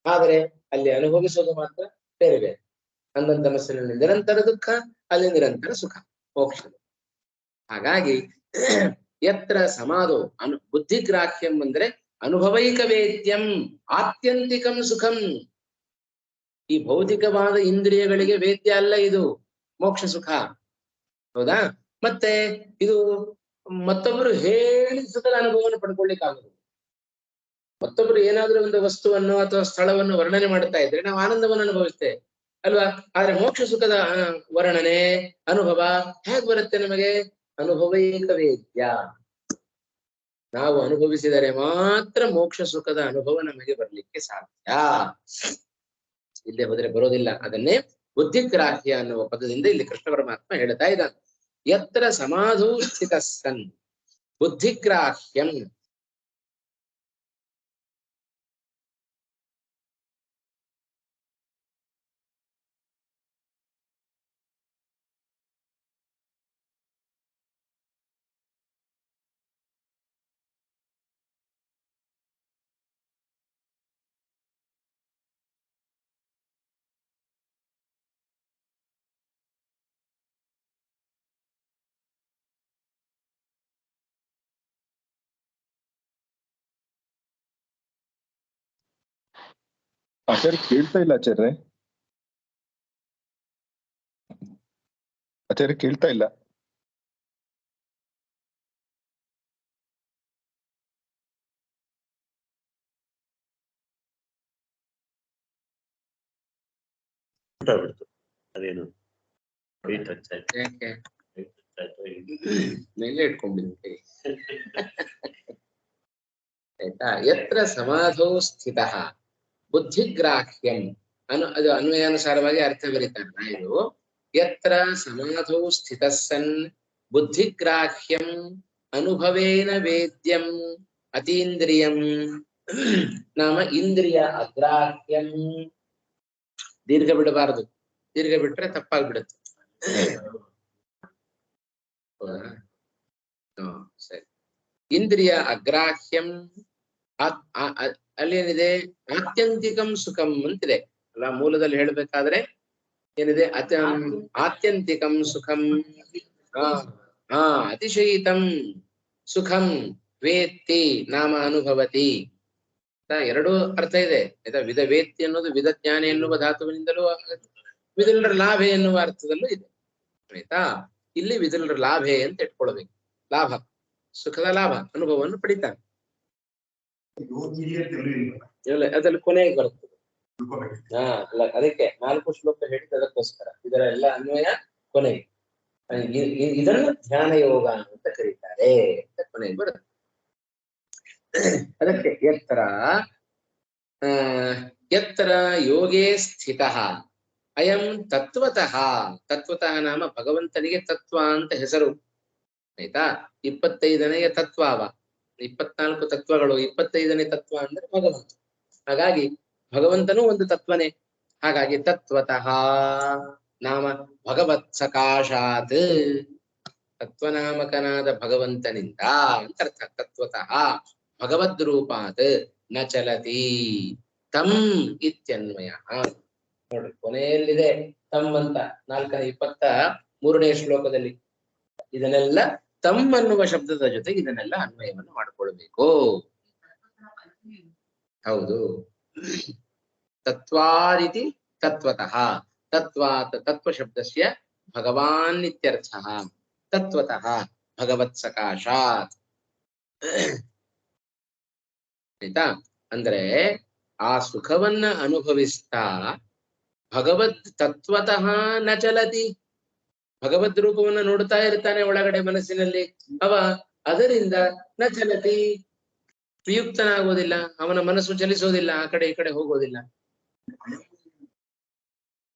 ಆದರೆ ಅಲ್ಲಿ ಅನುಭವಿಸೋದು ಮಾತ್ರ ಬೇರೆ ಬೇರೆ. ಅಂಧನ್ ತಮಸ್ಸಿನಲ್ಲಿ ನಿರಂತರ ದುಃಖ, ಅಲ್ಲಿ ನಿರಂತರ ಸುಖ ಮೋಕ್ಷ. ಹಾಗಾಗಿ ಯತ್ರ ಸಮಾಧೋ ಬುದ್ಧಿಗ್ರಾಹ್ಯಂ ಅಂದ್ರೆ ಅನುಭವೈಕ ವೇದ್ಯಂ ಆತ್ಯಂತಿಕಂ ಸುಖಂ. ಈ ಭೌತಿಕವಾದ ಇಂದ್ರಿಯಗಳಿಗೆ ವೇದ್ಯ ಅಲ್ಲ ಇದು ಮೋಕ್ಷ ಸುಖ. ಹೌದಾ? ಮತ್ತೆ ಇದು ಮತ್ತೊಬ್ಬರು ಹೇಳಿದ ಸುಖದ ಅನುಭವವನ್ನು ಪಡ್ಕೊಳ್ಳಿಕ್ಕಾಗುದು. ಮತ್ತೊಬ್ಬರು ಏನಾದ್ರೂ ಒಂದು ವಸ್ತುವನ್ನು ಅಥವಾ ಸ್ಥಳವನ್ನು ವರ್ಣನೆ ಮಾಡ್ತಾ ಇದ್ರೆ ನಾವು ಆನಂದವನ್ನು ಅನುಭವಿಸ್ತೇವೆ ಅಲ್ವಾ? ಆದ್ರೆ ಮೋಕ್ಷ ಸುಖದ ವರ್ಣನೆ ಅನುಭವ ಹೇಗೆ ಬರುತ್ತೆ ನಮಗೆ? ಅನುಭವೈಕ ವೇದ್ಯ. ನಾವು ಅನುಭವಿಸಿದರೆ ಮಾತ್ರ ಮೋಕ್ಷ ಸುಖದ ಅನುಭವ ನಮಗೆ ಬರ್ಲಿಕ್ಕೆ ಸಾಧ್ಯ. ಇಲ್ಲೇ ಹೋದ್ರೆ ಬರೋದಿಲ್ಲ. ಅದನ್ನೇ ಬುದ್ಧಿಗ್ರಾಹ್ಯ ಅನ್ನುವ ಪದದಿಂದ ಇಲ್ಲಿ ಕೃಷ್ಣ ಪರಮಾತ್ಮ ಹೇಳ್ತಾ ಇದ್ದಾನೆ. ಯತ್ರ ಸಮಾಧೌ ಸ್ಥಿತಃ ಸನ್ ಬುದ್ಧಿಗ್ರಾಹ್ಯಂ ಆಚಾರ್ಯ ಕೇಳ್ತಾ ಇಲ್ಲ ಆಚಾರ್ಯ. ಆಚಾರ್ಯ ಕೇಳ್ತಾ ಇಲ್ಲ. ಅದೇನು ಯಾಕೆ ಮೇಲೆ ಇಟ್ಕೊಂಡಿದ್ದೆ ಆಯ್ತಾ. ಯತ್ರ ಸಮಾಧೌ ಸ್ಥಿತಃ ಬುದ್ಧಿಗ್ರಾಹ್ಯಂ ಅದು ಅನ್ವಯಾನುಸಾರವಾಗಿ ಅರ್ಥ ಬರೀತಾರೆ ನಾಯರು. ಯತ್ರ ಸಮಾಧೌ ಸ್ಥಿತಃ ಸನ್ ಬುದ್ಧಿಗ್ರಾಹ್ಯಂ ಅನುಭವೇನ ವೇದ್ಯಂ ಅತೀಂದ್ರಿಯಂ ನಾಮ ಇಂದ್ರಿಯ ಅಗ್ರಾಹ್ಯಂ. ದೀರ್ಘ ಬಿಡಬಾರದು, ದೀರ್ಘ ಬಿಟ್ರೆ ತಪ್ಪಾಗ್ಬಿಡುತ್ತೆ. ಸರಿ. ಇಂದ್ರಿಯ ಅಗ್ರಾಹ್ಯಂ ಅಲ್ಲೇನಿದೆ ಆತ್ಯಂತಿಕಂ ಸುಖಂ ಅಂತಿದೆ ಅಲ್ಲ. ಮೂಲದಲ್ಲಿ ಹೇಳ್ಬೇಕಾದ್ರೆ ಏನಿದೆ ಆತ್ಯಂತಿಕಂ ಸುಖಂ ಅತಿಶಯಿತಂ ಸುಖಂ ವೇತ್ತಿ ನಾಮ ಅನುಭವತಿ. ಎರಡೂ ಅರ್ಥ ಇದೆ. ವಿಧ ವೇತ್ತಿ ಅನ್ನೋದು ವಿಧ ಜ್ಞಾನ ಎನ್ನುವ ಧಾತುವಿನಿಂದಲೂ, ವಿದುಲರ ಲಾಭೆ ಎನ್ನುವ ಅರ್ಥದಲ್ಲೂ ಇದೆ ಆಯ್ತಾ. ಇಲ್ಲಿ ವಿದುಲರ ಲಾಭೆ ಅಂತ ಇಟ್ಕೊಳ್ಬೇಕು. ಲಾಭ, ಸುಖದ ಲಾಭ, ಅನುಭವವನ್ನು ಪಡಿತಾರೆ. ಅದ್ರಲ್ಲಿ ಕೊನೆಗೆ ಬರ್ತದೆ. ಅಲ್ಲ, ಅದಕ್ಕೆ 4 ಶ್ಲೋಕ ಹೇಳಿದ್ದು ಅದಕ್ಕೋಸ್ಕರ. ಇದರ ಎಲ್ಲ ಅನ್ವಯ ಕೊನೆಗೆ. ಇದನ್ನು ಧ್ಯಾನ ಯೋಗ ಅಂತ ಕರೀತಾರೆ ಅಂತ ಕೊನೆಗೆ ಬರುತ್ತೆ. ಅದಕ್ಕೆ ಯತ್ರ ಯೋಗೇ ಸ್ಥಿತಃ ಅಯಂ ತತ್ವತಃ. ತತ್ವತಃ ನಾಮ ಭಗವಂತನಿಗೆ ತತ್ವ ಅಂತ ಹೆಸರು ಆಯ್ತಾ. 25ನೇ ತತ್ವ ಅವ. 24 ತತ್ವಗಳು, 25ನೇ ತತ್ವ ಅಂದ್ರೆ ಭಗವಂತ. ಹಾಗಾಗಿ ಭಗವಂತನೂ ಒಂದು ತತ್ವನೇ. ಹಾಗಾಗಿ ತತ್ವತಃ ನಾಮ ಭಗವತ್ ಸಕಾಶಾತ್, ತತ್ವನಾಮಕನಾದ ಭಗವಂತನಿಂದ ಅಂತ ಅರ್ಥ. ತತ್ವತಃ ಭಗವದ್ ರೂಪಾತ್ ನ ಚಲತಿ ತಂ ಇತ್ಯನ್ವಯ. ನೋಡ್ರಿ ಕೊನೆಯಲ್ಲಿದೆ ತಮ್ ಅಂತ 23ನೇ ಶ್ಲೋಕದಲ್ಲಿ. ಇದನ್ನೆಲ್ಲ ತಮ್ ಅನ್ನುವ ಶಬ್ದದ ಜೊತೆಗೆ ಇದನ್ನೆಲ್ಲ ಅನ್ವಯವನ್ನು ಮಾಡಿಕೊಳ್ಬೇಕು. ಹೌದು. ತತ್ವಾದಿತಿ ತತ್ವತಃ. ತತ್ವಾತ್ ತತ್ವ ಶಬ್ದಸ್ಯ ಭಗವಾನ್ ಇತ್ಯರ್ಥಃ. ತತ್ವತಃ ಭಗವತ್ ಸಕಾಶಾತ್. ಆಯ್ತಾ. ಅಂದ್ರೆ ಆ ಸುಖವನ್ನ ಅನುಭವಿಸ್ತಾ ಭಗವತ್ ತತ್ವತಃ ನ ಚಲತಿ. ಭಗವದ್ ರೂಪವನ್ನ ನೋಡ್ತಾ ಇರ್ತಾನೆ ಒಳಗಡೆ ಮನಸ್ಸಿನಲ್ಲಿ. ಅದರಿಂದ ನ ಚಲತಿ, ವಿಯುಕ್ತನಾಗೋದಿಲ್ಲ. ಅವನ ಮನಸ್ಸು ಚಲಿಸೋದಿಲ್ಲ, ಆ ಕಡೆ ಈ ಕಡೆ ಹೋಗೋದಿಲ್ಲ.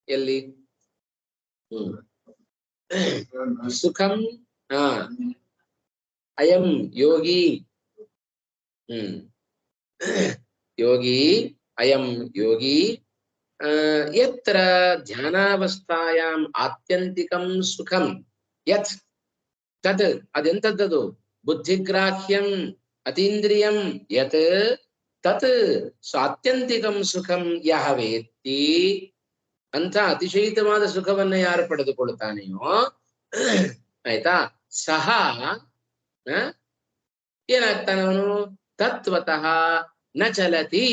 ಎಲ್ಲಿ ಸುಖಂ ಅಯಂ ಯೋಗಿ. ಯೋಗಿ ಅಯಂ ಯೋಗಿ ಯತ್ರ ಧ್ಯಾನಾವಸ್ಥಾಯಾಂ ಆತ್ಯಂತಿಕಂ ಸುಖಂ ಯತ್ ತತ್. ಅದೆಂತದ್ದದು? ಬುದ್ಧಿಗ್ರಾಹ್ಯಂ ಅತೀಂದ್ರಿಯಂ ಯತ್ ತತ್ ಆತ್ಯಂತಿಕಂ ಸುಖಂ ಯಹ ವೇತ್ತಿ. ಅಂತ ಅತಿಶಯಿತವಾದ ಸುಖವನ್ನ ಯಾರು ಪಡೆದುಕೊಳ್ತಾನೆಯೋ ಆಯ್ತಾ, ಸಹ ಏನಾಗ್ತಾನವನು? ತತ್ವತಃ ನ ಚಲತಿ.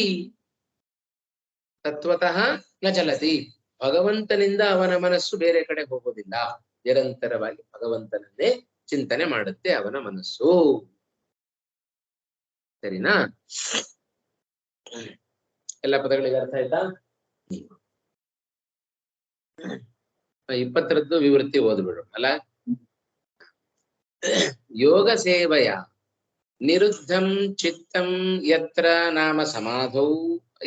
ತತ್ವತಃ ನ ಚಲತಿ. ಭಗವಂತನಿಂದ ಅವನ ಮನಸ್ಸು ಬೇರೆ ಕಡೆ ಹೋಗೋದಿಲ್ಲ. ನಿರಂತರವಾಗಿ ಭಗವಂತನನ್ನೇ ಚಿಂತನೆ ಮಾಡುತ್ತೆ ಅವನ ಮನಸ್ಸು. ಸರಿನಾ? ಎಲ್ಲ ಪದಗಳಿಗೆ ಅರ್ಥ ಆಯ್ತಾ? 20ರದ್ದು ವಿವೃತ್ತಿ ಓದ್ಬಿಡು ಅಲ್ಲ. ಯೋಗ ಸೇವೆಯ ನಿರುದ್ಧಂ ಚಿತ್ತಂ ಯತ್ರ ನಾಮ ಸಮಾಧೌ.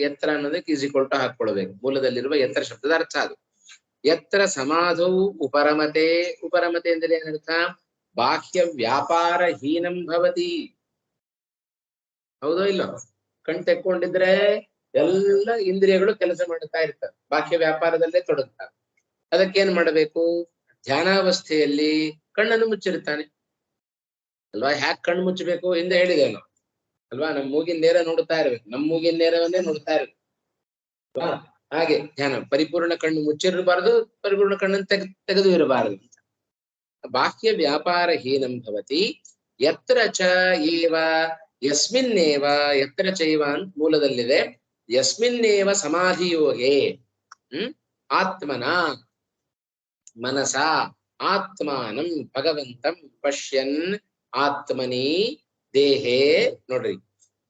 ಯತ್ರ ಅನ್ನೋದಕ್ಕೆ ಈಸ್ ಈಕ್ವಲ್ ಟು ಹಾಕೊಳ್ಬೇಕು. ಮೂಲದಲ್ಲಿರುವ ಯತ್ರ ಶಬ್ದದ ಅರ್ಥ ಅದು. ಯತ್ರ ಸಮಾಧೌ ಉಪರಮತೆ. ಉಪರಮತೆ ಅಂದರೆ ಏನರ್ಥ? ಬಾಹ್ಯ ವ್ಯಾಪಾರ ಹೀನಂ ಭವತಿ. ಹೌದೋ ಇಲ್ಲೋ? ಕಣ್ ತೆಕ್ಕೊಂಡಿದ್ರೆ ಎಲ್ಲ ಇಂದ್ರಿಯಗಳು ಕೆಲಸ ಮಾಡುತ್ತಾ ಇರ್ತವೆ, ಬಾಹ್ಯ ವ್ಯಾಪಾರದಲ್ಲೇ ತೊಡಗುತ್ತವೆ. ಅದಕ್ಕೇನ್ ಮಾಡಬೇಕು? ಧ್ಯಾನಾವಸ್ಥೆಯಲ್ಲಿ ಕಣ್ಣನ್ನು ಮುಚ್ಚಿರ್ತಾನೆ ಅಲ್ವಾ? ಹ್ಯಾಕ್ ಕಣ್ಣು ಮುಚ್ಚಬೇಕು ಹಿಂದೆ ಹೇಳಿದೆ ನಾವು ಅಲ್ವಾ? ನಮ್ ಮೂಗಿನ ನೇರ ನೋಡ್ತಾ ಇರ್ಬೇಕು, ನಮ್ ಮೂಗಿನ ನೇರವನ್ನೇ ನೋಡ್ತಾ ಇರ್ಬೇಕು ಅಲ್ವಾ? ಹಾಗೆ ಧ್ಯಾನ ಪರಿಪೂರ್ಣ ಕಣ್ಣು ಮುಚ್ಚಿರಬಾರದು, ಪರಿಪೂರ್ಣ ಕಣ್ಣನ್ನು ತೆಗೆದು ಇರಬಾರದು. ಬಾಹ್ಯ ವ್ಯಾಪಾರ ಹೀನಂ ಭವತಿ ಯತ್ರ ಚ ಏವ ಯಸ್ಮಿನ್ನೇವ. ಯತ್ರ ಚೈವ ಅಂತ ಮೂಲದಲ್ಲಿದೆ. ಯಸ್ಮಿನ್ನೇವ ಸಮಾಧಿಯೋಗೆ ಆತ್ಮನ ಮನಸ ಆತ್ಮಾನಂ ಭಗವಂತಂ ಪಶ್ಯನ್ ಆತ್ಮನಿ ದೇಹೇ. ನೋಡ್ರಿ,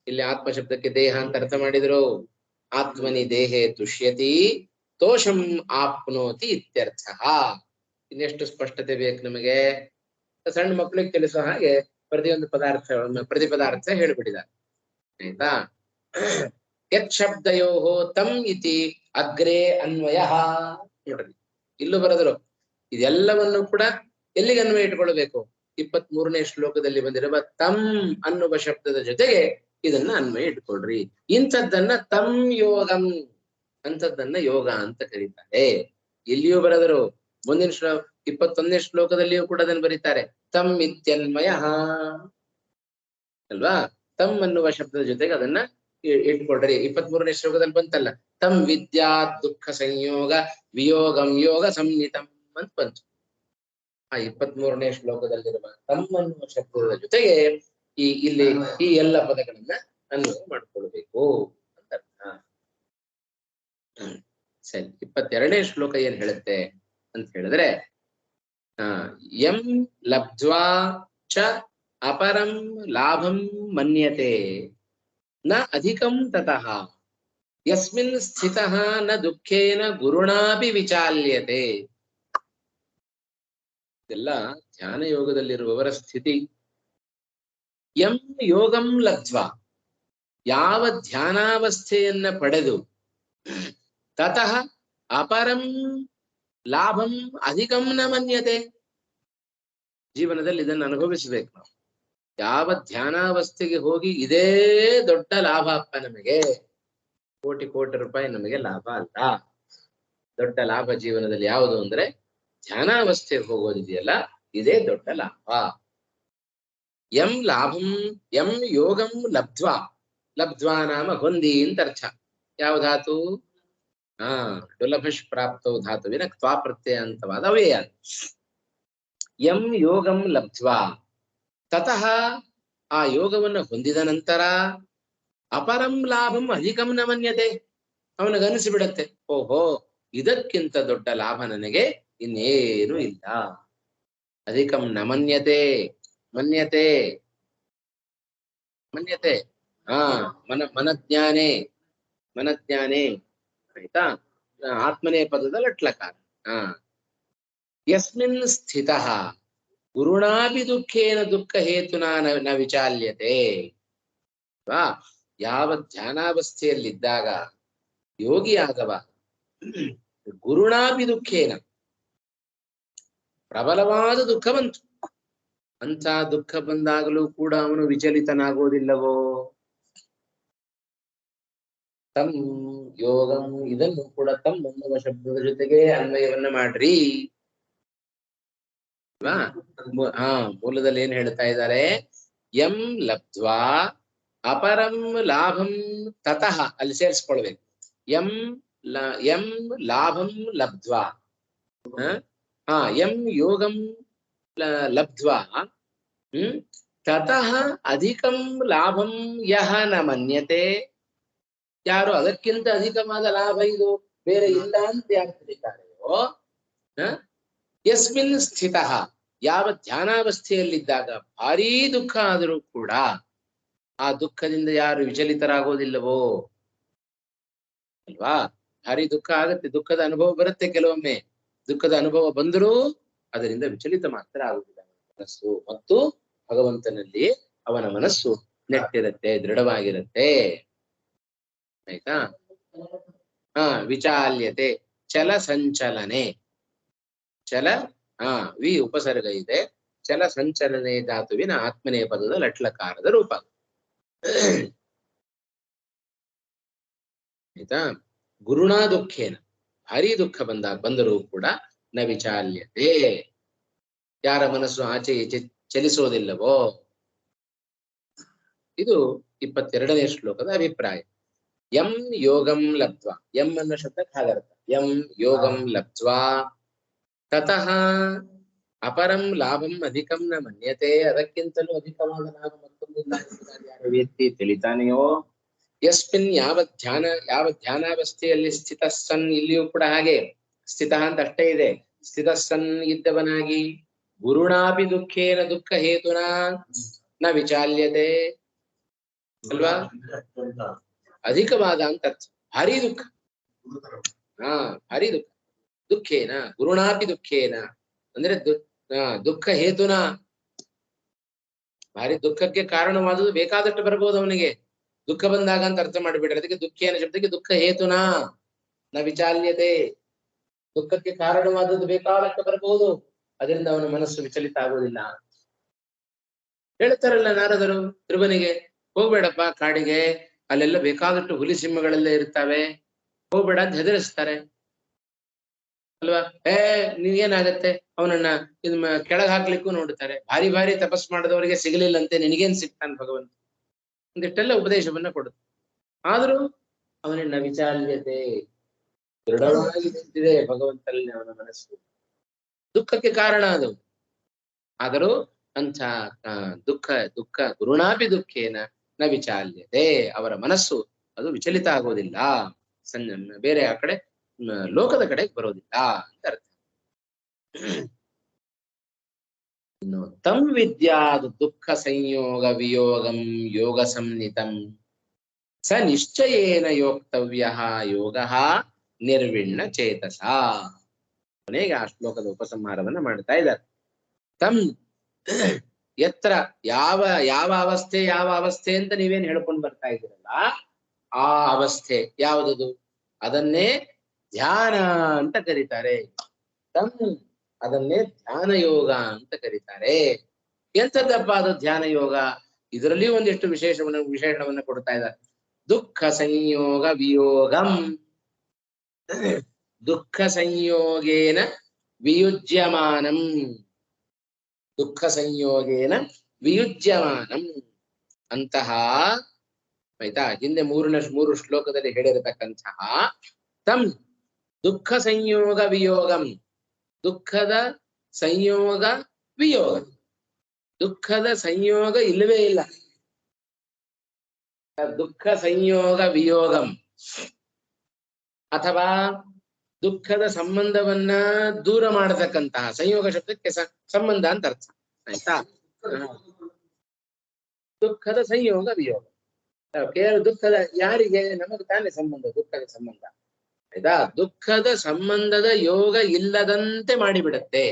ಇಲ್ಲಿ ಆತ್ಮ ಶಬ್ದಕ್ಕೆ ದೇಹ ಅಂತ ಅರ್ಥ ಮಾಡಿದ್ರು. ಆತ್ಮನಿ ದೇಹೇ ತುಷ್ಯತಿ ತೋಷಂ ಆಪ್ನೋತಿ ಇತ್ಯರ್ಥ. ಇನ್ನೆಷ್ಟು ಸ್ಪಷ್ಟತೆ ಬೇಕು ನಮಗೆ? ಸಣ್ಣ ಮಕ್ಕಳಿಗೆ ತಿಳಿಸೋ ಹಾಗೆ ಪ್ರತಿಯೊಂದು ಪ್ರತಿಪದಾರ್ಥ ಹೇಳ್ಬಿಟ್ಟಿದ್ದಾರೆ, ಆಯ್ತಾ? ಯತ್ ಶಬ್ದಯೋ ತಂ ಇತಿ ಅಗ್ರೇ ಅನ್ವಯ. ನೋಡ್ರಿ, ಇಲ್ಲೂ ಬರೆದ್ರು. ಇದೆಲ್ಲವನ್ನು ಕೂಡ ಎಲ್ಲಿಗೆ ಅನ್ವಯ ಇಟ್ಕೊಳ್ಬೇಕು? 23ನೇ ಶ್ಲೋಕದಲ್ಲಿ ಬಂದಿರುವ ತಂ ಅನ್ನುವ ಶಬ್ದದ ಜೊತೆಗೆ ಇದನ್ನ ಅನ್ವಯ ಇಟ್ಕೊಳ್ರಿ. ಇಂಥದ್ದನ್ನ ತಂ ಯೋಗಂ, ಅಂಥದ್ದನ್ನ ಯೋಗ ಅಂತ ಕರೀತಾರೆ. ಇಲ್ಲಿಯೂ ಬರೆದರು. ಮುಂದಿನ 21ನೇ ಶ್ಲೋಕದಲ್ಲಿಯೂ ಕೂಡ ಅದನ್ನು ಬರೀತಾರೆ. ತಂ ಇತ್ಯನ್ವಯ ಅಲ್ವಾ? ತಂ ಅನ್ನುವ ಶಬ್ದದ ಜೊತೆಗೆ ಅದನ್ನ ಇಟ್ಕೊಳ್ರಿ. 23ನೇ ಶ್ಲೋಕದಲ್ಲಿ ಬಂತಲ್ಲ, ತಂ ವಿದ್ಯಾ ದುಃಖ ಸಂಯೋಗ ವಿಯೋಗಂ ಯೋಗ ಸಂಹಿತಂ ಅಂತ ಬಂತು. ಆ 23ನೇ ಶ್ಲೋಕದಲ್ಲಿರುವ ತಂ ಅನ್ನುವ ಶಬ್ದದ ಜೊತೆಗೆ ಇಲ್ಲಿ ಈ ಎಲ್ಲ ಪದಗಳನ್ನ ಅನ್ವಯ ಮಾಡ್ಕೊಳ್ಬೇಕು ಅಂತ ಅರ್ಥ. ಸರಿ, 22ನೇ ಶ್ಲೋಕ ಏನ್ ಹೇಳುತ್ತೆ ಅಂತ ಹೇಳಿದ್ರೆ, ಯಂ ಲಬ್ಧ್ವಾ ಚ ಅಪರಂ ಲಾಭಂ ಮನ್ಯತೆ ನ ಅಧಿಕಂ ತತಃ ಯಸ್ಮಿನ್ ಸ್ಥಿತಃ ನ ದುಃಖೇನ ಗುರುಣಾಪಿ ವಿಚಾಲ್ಯತೆ. ಇದೆಲ್ಲ ಧ್ಯಾನ ಯೋಗದಲ್ಲಿರುವವರ ಸ್ಥಿತಿ. ಯಂ ಯೋಗಂ ಲಬ್ಧ್ವಾ, ಯಾವ ಧ್ಯಾನಾವಸ್ಥೆಯನ್ನ ಪಡೆದು ತತಃ ಅಪರಂ ಲಾಭಂ ಅಧಿಕಂ ನ ಮನ್ಯತೆ. ಜೀವನದಲ್ಲಿ ಇದನ್ನು ಅನುಭವಿಸಬೇಕು ನಾವು. ಯಾವ ಧ್ಯಾನಾವಸ್ಥೆಗೆ ಹೋಗಿ ಇದೇ ದೊಡ್ಡ ಲಾಭ ಅಪ್ಪ ನಮಗೆ, ಕೋಟಿ ಕೋಟಿ ರೂಪಾಯಿ ನಮಗೆ ಲಾಭ ಅಲ್ಲ. ದೊಡ್ಡ ಲಾಭ ಜೀವನದಲ್ಲಿ ಯಾವುದು ಅಂದ್ರೆ ಧ್ಯಾನಾವಸ್ಥೆಗೆ ಹೋಗೋದಿದೆಯಲ್ಲ, ಇದೇ ದೊಡ್ಡ ಲಾಭ. M ಲಾಭಂ M ಯೋಗಂ ಲಬ್ಧ್ವಾ. ಲಬ್ಧ್ವಾ ನಾಮ ಹೊಂದಿ ಅಂತ ಅರ್ಥ. ಯಾವ ಧಾತು? ದುರ್ಲಭಶ್ ಪ್ರಾಪ್ತೋ ಧಾತುವಿನ ಕ್ವಾ ಪ್ರತ್ಯಯ ಅಂತವಾದ ಅವ್ಯಯ. ಯಂ ಯೋಗಂ ಲಬ್ಧ್ವಾ, ತತಃ ಆ ಯೋಗವನ್ನು ಹೊಂದಿದ ನಂತರ ಅಪರಂ ಲಾಭಂ ಅಧಿಕಂ ನ ಮನ್ಯತೆ. ಅವನಿಗನಿಸಿಬಿಡತ್ತೆ, ಓಹೋ ಇದಕ್ಕಿಂತ ದೊಡ್ಡ ಲಾಭ ನನಗೆ ಇನ್ನೇನು ಇಲ್ಲ. ಅಧಿಕಂ ನ ಮನ್ಯತೆ. ಮನ್ಯತೆ ಮನ್ಯತೆ ಮನಜ್ಞಾನೇ. ಮನಜ್ಞಾನೇ, ಆಯ್ತಾ? ಆತ್ಮನೇ ಪದದ ಲಟ್ಲಕಾರ. ಯಸ್ಮಿನ್ ಸ್ಥಿತಃ ಗುರುಣಾಪಿ ದುಃಖೇನ ದುಃಖ ಹೇತುನಾ ನ ವಿಚಾಲ್ಯತೆ. ಯಾವ ಧ್ಯಾನಾವಸ್ಥೆಯಲ್ಲಿದ್ದಾಗ ಯೋಗಿಯಾದವ ಗುರುಣಾಪಿ ದುಃಖೇನ, ಪ್ರಬಲವಾದ ದುಃಖ ಬಂತು, ಅಂತ ದುಃಖ ಬಂದಾಗಲೂ ಕೂಡ ಅವನು ವಿಚಲಿತನಾಗೋದಿಲ್ಲವೋ? ತಂ ಯೋಗಂ, ಇದನ್ನು ಕೂಡ ತಂ ಅನ್ನುವ ಶಬ್ದದ ಜೊತೆಗೆ ಅನ್ವಯವನ್ನ ಮಾಡ್ರಿ. ಮೂಲದಲ್ಲಿ ಏನ್ ಹೇಳ್ತಾ ಇದ್ದಾರೆ? ಯಂ ಲಬ್ಧ್ವಾ ಅಪರಂ ಲಾಭಂ ತತಃ, ಅಲ್ಲಿ ಸೇರಿಸ್ಕೊಳ್ಬೇಕು. ಯಂ ಲಾಭಂ ಲಬ್ಧ್ವಾ, ಯಂ ಯೋಗಂ ಲಬ್ಧ್ವಾ ತತಃ ಅಧಿಕಂ ಲಾಭಂ ಯಹ ನ ಮನ್ಯತೆ. ಯಾರು ಅದಕ್ಕಿಂತ ಅಧಿಕವಾದ ಲಾಭ ಇದು ಬೇರೆ ಇಲ್ಲ ಅಂತ ಯಾರು ತಿಳಿತಾರೆಯೋ, ಯಸ್ಮಿನ್ ಸ್ಥಿತಃ, ಯಾವ ಧ್ಯಾನಾವಸ್ಥೆಯಲ್ಲಿದ್ದಾಗ ಭಾರೀ ದುಃಖ ಆದರೂ ಕೂಡ ಆ ದುಃಖದಿಂದ ಯಾರು ವಿಚಲಿತರಾಗೋದಿಲ್ಲವೋ ಅಲ್ವಾ? ಭಾರಿ ದುಃಖ ಆಗತ್ತೆ, ದುಃಖದ ಅನುಭವ ಬರುತ್ತೆ. ಕೆಲವೊಮ್ಮೆ ದುಃಖದ ಅನುಭವ ಬಂದರೂ ಅದರಿಂದ ವಿಚಲಿತ ಮಾತ್ರ ಆಗುವುದಿಲ್ಲ ಮನಸ್ಸು, ಮತ್ತು ಭಗವಂತನಲ್ಲಿ ಅವನ ಮನಸ್ಸು ನೆಟ್ಟಿರುತ್ತೆ, ದೃಢವಾಗಿರುತ್ತೆ. ಆಯ್ತಾ? ವಿಚಾಲ್ಯತೆ, ಚಲ ಸಂಚಲನೆ. ಚಲ ವಿ ಉಪಸರ್ಗ ಇದೆ. ಚಲ ಸಂಚಲನೆ ಧಾತುವಿನ ಆತ್ಮನೆಯ ಪದದ ಲಟ್ಲಕಾರದ ರೂಪ. ಆಯ್ತಾ? ಗುರುಣಾ ದುಃಖೇನ, ಭಾರಿ ದುಃಖ ಬಂದರೂ ಕೂಡ ನ ವಿಚಾಲ್ಯತೆ, ಯಾರ ಮನಸ್ಸು ಆಚೆ ಈಚೆ ಚಲಿಸೋದಿಲ್ಲವೋ. ಇದು 22ನೇ ಶ್ಲೋಕದ ಅಭಿಪ್ರಾಯ. ಯಂ ಯೋಗಂ ಲಬ್ಧ್ವಾ, ಯಂ ಅನ್ನೋ ಶಬ್ದಕ್ಕೆ ಹಾಗರ್ಥ. ಯಂ ಯೋಗಂ ಲಬ್ಧ್ವಾ ತತಃ ಅಪರಂ ಲಾಭಂ ಅಧಿಕಂ ನ ಮನ್ಯತೆ, ಅದಕ್ಕಿಂತಲೂ ಅಧಿಕವಾದ ಲಾಭ ಮತ್ತೊಂದಿಲ್ಲ ಯಾರು ವ್ಯಕ್ತಿ ತಿಳಿತಾನೆಯೋ. ಯಸ್ಮಿನ್ ಯಾವ ಧ್ಯಾನಾವಸ್ಥೆಯಲ್ಲಿ ಸ್ಥಿತ ಸನ್, ಇಲ್ಲಿಯೂ ಕೂಡ ಹಾಗೆ ಸ್ಥಿತ ಅಂತ ಅಷ್ಟೇ ಇದೆ. ಸ್ಥಿತ ಸನ್ ಇದ್ದವನಾಗಿ ಗುರುಣಾಪಿ ದುಃಖೇನ ದುಃಖ ಹೇತುನ ನ ವಿಚಾಲ್ಯತೆ ಅಲ್ವಾ? ಅಧಿಕವಾದ ಅಂತ ಅರ್ಥ. ಭಾರಿ ದುಃಖ, ಭಾರಿ ದುಃಖ. ದುಃಖೇನ ಗುರುಣಾಪಿ ದುಃಖೇನ ಅಂದ್ರೆ ದುಃಖ ಹೇತುನ, ಭಾರಿ ದುಃಖಕ್ಕೆ ಕಾರಣವಾದುದು ಬೇಕಾದಷ್ಟು ಬರಬಹುದು ಅವನಿಗೆ. ದುಃಖ ಬಂದಾಗ ಅಂತ ಅರ್ಥ ಮಾಡಿಬಿಟ್ರೆ ಅದಕ್ಕೆ ದುಃಖೇನ ಶಬ್ದಕ್ಕೆ ದುಃಖ ಹೇತುನ ನ ವಿಚಾಲ್ಯತೆ. ದುಃಖಕ್ಕೆ ಕಾರಣವಾದದ್ದು ಬೇಕಾದಷ್ಟು ಬರಬಹುದು, ಅದರಿಂದ ಅವನ ಮನಸ್ಸು ವಿಚಲಿತ ಆಗುವುದಿಲ್ಲ. ಹೇಳ್ತಾರಲ್ಲ ನಾರದರು ಧ್ರುವನಿಗೆ, ಹೋಗ್ಬೇಡಪ್ಪ ಕಾಡಿಗೆ, ಅಲ್ಲೆಲ್ಲ ಬೇಕಾದಷ್ಟು ಹುಲಿ ಸಿಂಹಗಳೆಲ್ಲ ಇರ್ತವೆ, ಹೋಗ್ಬೇಡ ಅಂತ ಹೆದರಿಸ್ತಾರೆ ಅಲ್ವಾ? ನಿನ್ಗೇನಾಗತ್ತೆ, ಅವನನ್ನ ಕೆಳಗ್ ಹಾಕ್ಲಿಕ್ಕೂ ನೋಡ್ತಾರೆ. ಭಾರಿ ಭಾರಿ ತಪಸ್ ಮಾಡಿದವರಿಗೆ ಸಿಗಲಿಲ್ಲಂತೆ, ನಿನಗೇನ್ ಸಿಗ್ತಾನೆ ಭಗವಂತ, ಒಂದಿಷ್ಟೆಲ್ಲ ಉಪದೇಶವನ್ನ ಕೊಡುತ್ತೆ. ಆದ್ರೂ ಅವನ ವಿಚಾಲ್ಯತೆ, ದೃಢವಾಗಿ ನಿಂತಿದೆ ಭಗವಂತನಲ್ಲಿ ಅವನ ಮನಸ್ಸು. ದುಃಖಕ್ಕೆ ಕಾರಣ ಅದು. ಆದರೂ ಅಂಥ ದುಃಖ ಗುರುಣಾಪಿ ದುಃಖೇನ ನ ವಿಚಾಲ್ಯತೆ, ಅವರ ಮನಸ್ಸು ಅದು ವಿಚಲಿತ ಆಗೋದಿಲ್ಲ, ಬೇರೆ ಆ ಕಡೆ ಲೋಕದ ಕಡೆ ಬರೋದಿಲ್ಲ ಅಂತ ಅರ್ಥ. ಇನ್ನು ತಂ ವಿದ್ಯಾದು ದುಃಖ ಸಂಯೋಗ ವಿಯೋಗಂ ಯೋಗ ಸಂನಿತಂ ಸ ನಿಶ್ಚಯೇನ ಯೋಕ್ತವ್ಯ ಯೋಗ ನಿರ್ವಿಣ್ಣ ಚೇತಸ. ಕೊನೆಗೆ ಆ ಶ್ಲೋಕದ ಉಪಸಂಹಾರವನ್ನ ಮಾಡ್ತಾ ಇದ್ದಾರೆ. ತಂ ಎತ್ರ ಯಾವ ಅವಸ್ಥೆ ಅಂತ ನೀವೇನ್ ಹೇಳ್ಕೊಂಡು ಬರ್ತಾ ಇದ್ದೀರಲ್ಲ, ಆ ಅವಸ್ಥೆ ಯಾವುದದು, ಅದನ್ನೇ ಧ್ಯಾನ ಅಂತ ಕರೀತಾರೆ. ತಂ ಅದನ್ನೇ ಧ್ಯಾನ ಯೋಗ ಅಂತ ಕರೀತಾರೆ. ಎಂಥದ್ದಪ್ಪ ಅದು ಧ್ಯಾನ ಯೋಗ? ಇದರಲ್ಲಿ ಒಂದಿಷ್ಟು ವಿಶೇಷಣವನ್ನ ಕೊಡ್ತಾ ಇದ್ದಾರೆ. ದುಃಖ ಸಂಯೋಗ ವಿಯೋಗಂ, ದುಃಖ ಸಂಯೋಗೇನ ವಿಯುಜ್ಯಮಾನಂ, ದುಃಖ ಸಂಯೋಗೇನ ವಿಯುಜ್ಯಮಾನಂ ಅಂತಹ, ಆಯ್ತಾ, ಹಿಂದೆ ಮೂರು ಶ್ಲೋಕದಲ್ಲಿ ಹೇಳಿರತಕ್ಕಂತಹ ತಂ ದುಃಖ ಸಂಯೋಗ ವಿಯೋಗಂ, ದುಃಖದ ಸಂಯೋಗ ವಿಯೋಗ. ದುಃಖದ ಸಂಯೋಗ ಇಲ್ಲವೇ ಇಲ್ಲ. ದುಃಖ ಸಂಯೋಗ ವಿಯೋಗಂ ಅಥವಾ ದುಃಖದ ಸಂಬಂಧವನ್ನ ದೂರ ಮಾಡತಕ್ಕಂತಹ, ಸಂಯೋಗ ಶಬ್ದಕ್ಕೆ ಸಂಬಂಧ ಅಂತ ಅರ್ಥ, ಆಯ್ತಾ? ದುಃಖದ ಸಂಯೋಗ ವಿಯೋಗ, ಕೇವಲ ದುಃಖದ ಯಾರಿಗೆ, ನಮಗೆ ತಾನೇ ಸಂಬಂಧ, ದುಃಖದ ಸಂಬಂಧ, ಆಯ್ತಾ? ದುಃಖದ ಸಂಬಂಧದ ಯೋಗ ಇಲ್ಲದಂತೆ ಮಾಡಿಬಿಡತ್ತೆ.